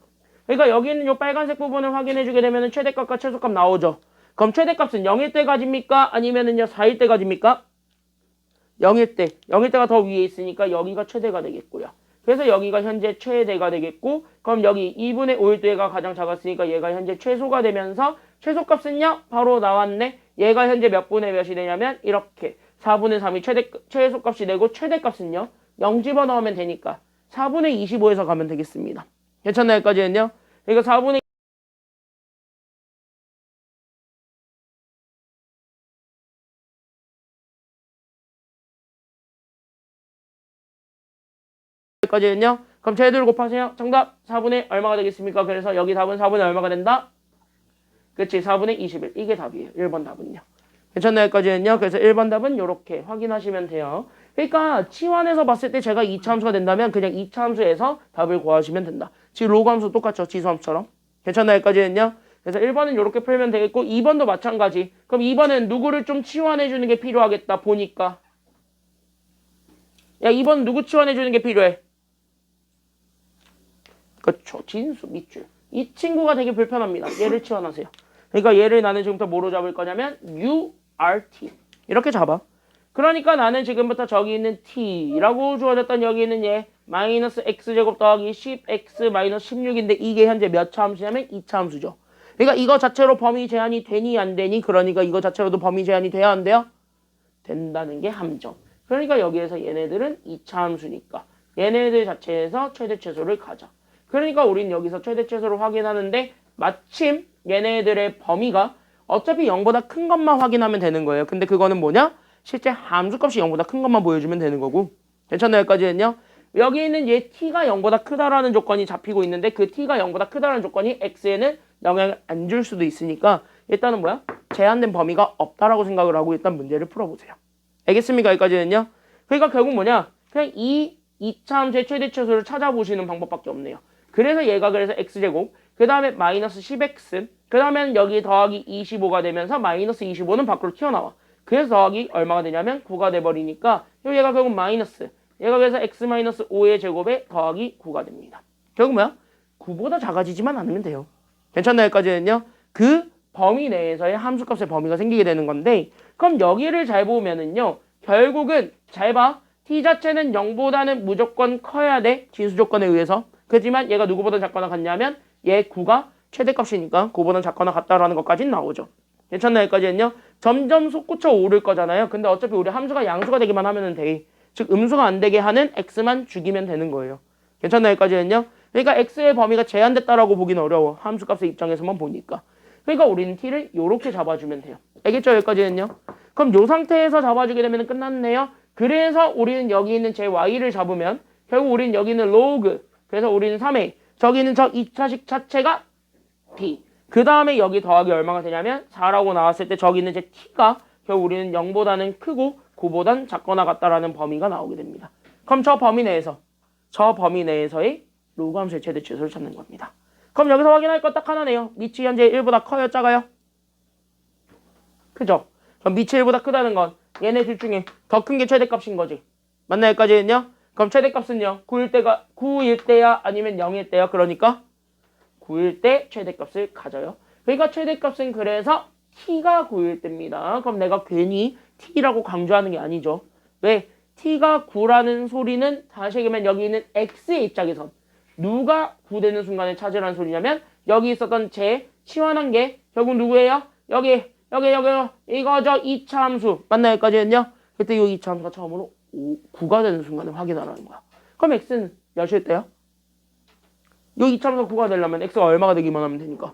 그러니까 여기 있는 이 빨간색 부분을 확인해주게 되면 최대값과 최소값 나오죠. 그럼 최대값은 0일 때까지입니까? 아니면은요 4일 때까지입니까? 0일 때. 0일 때가 더 위에 있으니까 여기가 최대가 되겠고요. 그래서 여기가 현재 최대가 되겠고 그럼 여기 2분의 5일 때가 가장 작았으니까 얘가 현재 최소가 되면서 최소값은요? 바로 나왔네. 얘가 현재 몇 분의 몇이 되냐면 이렇게 4분의 3이 최소값이 되고 최대값은요? 0 집어넣으면 되니까 4분의 25에서 가면 되겠습니다. 괜찮나요? 여기까지는요? 그러니까 4분의 까지는요. 그럼 쟤들 곱하세요. 정답 4분의 얼마가 되겠습니까? 그래서 여기 답은 4분의 얼마가 된다? 그치 4분의 21. 이게 답이에요. 1번 답은요. 괜찮나요? 여기까지는요. 그래서 1번 답은 이렇게 확인하시면 돼요. 그러니까 치환해서 봤을 때 제가 2차 함수가 된다면 그냥 2차 함수에서 답을 구하시면 된다. 지금 로그 함수 똑같죠? 지수함수처럼. 괜찮나요? 여기까지는요. 그래서 1번은 이렇게 풀면 되겠고 2번도 마찬가지. 그럼 2번은 누구를 좀 치환해주는 게 필요하겠다 보니까 야, 2번 누구 치환해주는 게 필요해? 그쵸. 진수, 밑줄. 이 친구가 되게 불편합니다. 얘를 치환하세요. 그러니까 얘를 나는 지금부터 뭐로 잡을 거냐면 URT. 이렇게 잡아. 그러니까 나는 지금부터 저기 있는 t라고 주어졌던 여기 있는 얘 마이너스 x제곱 더하기 10x 마이너스 16인데 이게 현재 몇 차 함수냐면 2차 함수죠. 그러니까 이거 자체로 범위 제한이 되니 안 되니? 그러니까 이거 자체로도 범위 제한이 돼야 안 돼요? 된다는 게 함정. 그러니까 여기에서 얘네들은 2차 함수니까 얘네들 자체에서 최대 최소를 가자. 그러니까 우린 여기서 최대 최소를 확인하는데 마침 얘네들의 범위가 어차피 0보다 큰 것만 확인하면 되는 거예요. 근데 그거는 뭐냐? 실제 함수값이 0보다 큰 것만 보여주면 되는 거고. 괜찮나요? 여기까지는요? 여기 있는 얘 t가 0보다 크다라는 조건이 잡히고 있는데 그 t가 0보다 크다라는 조건이 x에는 영향을 안 줄 수도 있으니까 일단은 뭐야? 제한된 범위가 없다라고 생각을 하고 일단 문제를 풀어보세요. 알겠습니까? 여기까지는요? 그러니까 결국 뭐냐? 그냥 이 2차 함수의 최대 최소를 찾아보시는 방법밖에 없네요. 그래서 얘가 그래서 x제곱, 그 다음에 마이너스 10x, 그 다음에는 여기 더하기 25가 되면서 마이너스 25는 밖으로 튀어나와. 그래서 더하기 얼마가 되냐면 9가 돼버리니까 얘가 결국 마이너스, 얘가 그래서 x-5의 제곱에 더하기 9가 됩니다. 결국 뭐야? 9보다 작아지지만 않으면 돼요. 괜찮나요? 여기까지는요? 그 범위 내에서의 함수값의 범위가 생기게 되는 건데 그럼 여기를 잘 보면은요 결국은 잘 봐. t 자체는 0보다는 무조건 커야 돼. 진수 조건에 의해서. 그렇지만 얘가 누구보다 작거나 같냐면 얘 9가 최대값이니까 9보다 작거나 같다라는 것까지는 나오죠. 괜찮나요? 여기까지는요? 점점 솟구쳐 오를 거잖아요. 근데 어차피 우리 함수가 양수가 되기만 하면 돼. 즉 음수가 안 되게 하는 x만 죽이면 되는 거예요. 괜찮나요? 여기까지는요? 그러니까 x의 범위가 제한됐다라고 보기는 어려워. 함수값의 입장에서만 보니까. 그러니까 우리는 t를 이렇게 잡아주면 돼요. 알겠죠? 여기까지는요? 그럼 이 상태에서 잡아주게 되면 끝났네요. 그래서 우리는 여기 있는 제 y를 잡으면 결국 우리는 여기 있는 로그, 그래서 우리는 3에 저기 있는 저 2차식 자체가 t. 그 다음에 여기 더하기 얼마가 되냐면 4라고 나왔을 때 저기 있는 제 t가 결국 우리는 0보다는 크고 9보단 작거나 같다라는 범위가 나오게 됩니다. 그럼 저 범위 내에서의 로그 함수의 최대 최소를 찾는 겁니다. 그럼 여기서 확인할 거 딱 하나네요. 밑이 현재 1보다 커요? 작아요? 크죠? 그럼 밑이 1보다 크다는 건 얘네 둘 중에 더 큰 게 최대값인 거지. 맞나요? 여기까지는요? 그럼 최대값은요? 9일 때야 아니면 0일 때야? 그러니까 9일 때 최대값을 가져요. 그러니까 최대값은 그래서 t가 9일 때입니다. 그럼 내가 괜히 t라고 강조하는 게 아니죠. 왜? t가 9라는 소리는 다시 얘기하면 여기 있는 x의 입장에선 누가 9 되는 순간에 찾으라는 소리냐면 여기 있었던 제 치환한 게 결국 누구예요? 여기 이거죠. 2차 함수. 맞나요? 여기까지는요? 그때 이 2차 함수가 처음으로 9가 되는 순간에 확인하라는 거야. 그럼 x는 몇일 때요? 요 2차 함수가 9가 되려면 x가 얼마가 되기만 하면 되니까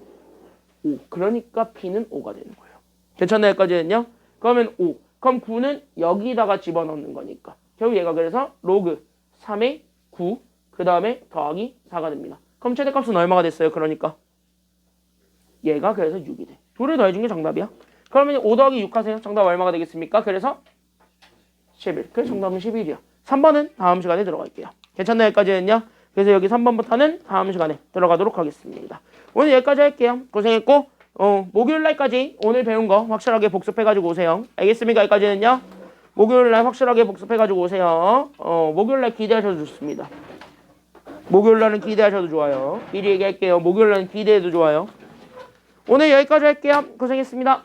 5. 그러니까 p는 5가 되는 거예요. 괜찮나요? 여기까지는요? 그러면 5. 그럼 9는 여기다가 집어넣는 거니까 결국 얘가 그래서 로그 3의 9 그 다음에 더하기 4가 됩니다. 그럼 최대값은 얼마가 됐어요? 그러니까 얘가 그래서 6이 돼. 둘을 더해준 게 정답이야. 그러면 5 더하기 6 하세요. 정답 얼마가 되겠습니까? 그래서 11. 그래서 정답은 11이야. 3번은 다음 시간에 들어갈게요. 괜찮나요? 여기까지는요? 그래서 여기 3번부터는 다음 시간에 들어가도록 하겠습니다. 오늘 여기까지 할게요. 고생했고 목요일날까지 오늘 배운 거 확실하게 복습해가지고 오세요. 알겠습니까? 여기까지는요? 목요일날 확실하게 복습해가지고 오세요. 목요일날 기대하셔도 좋습니다. 목요일날은 기대하셔도 좋아요. 미리 얘기할게요. 목요일날은 기대해도 좋아요. 오늘 여기까지 할게요. 고생했습니다.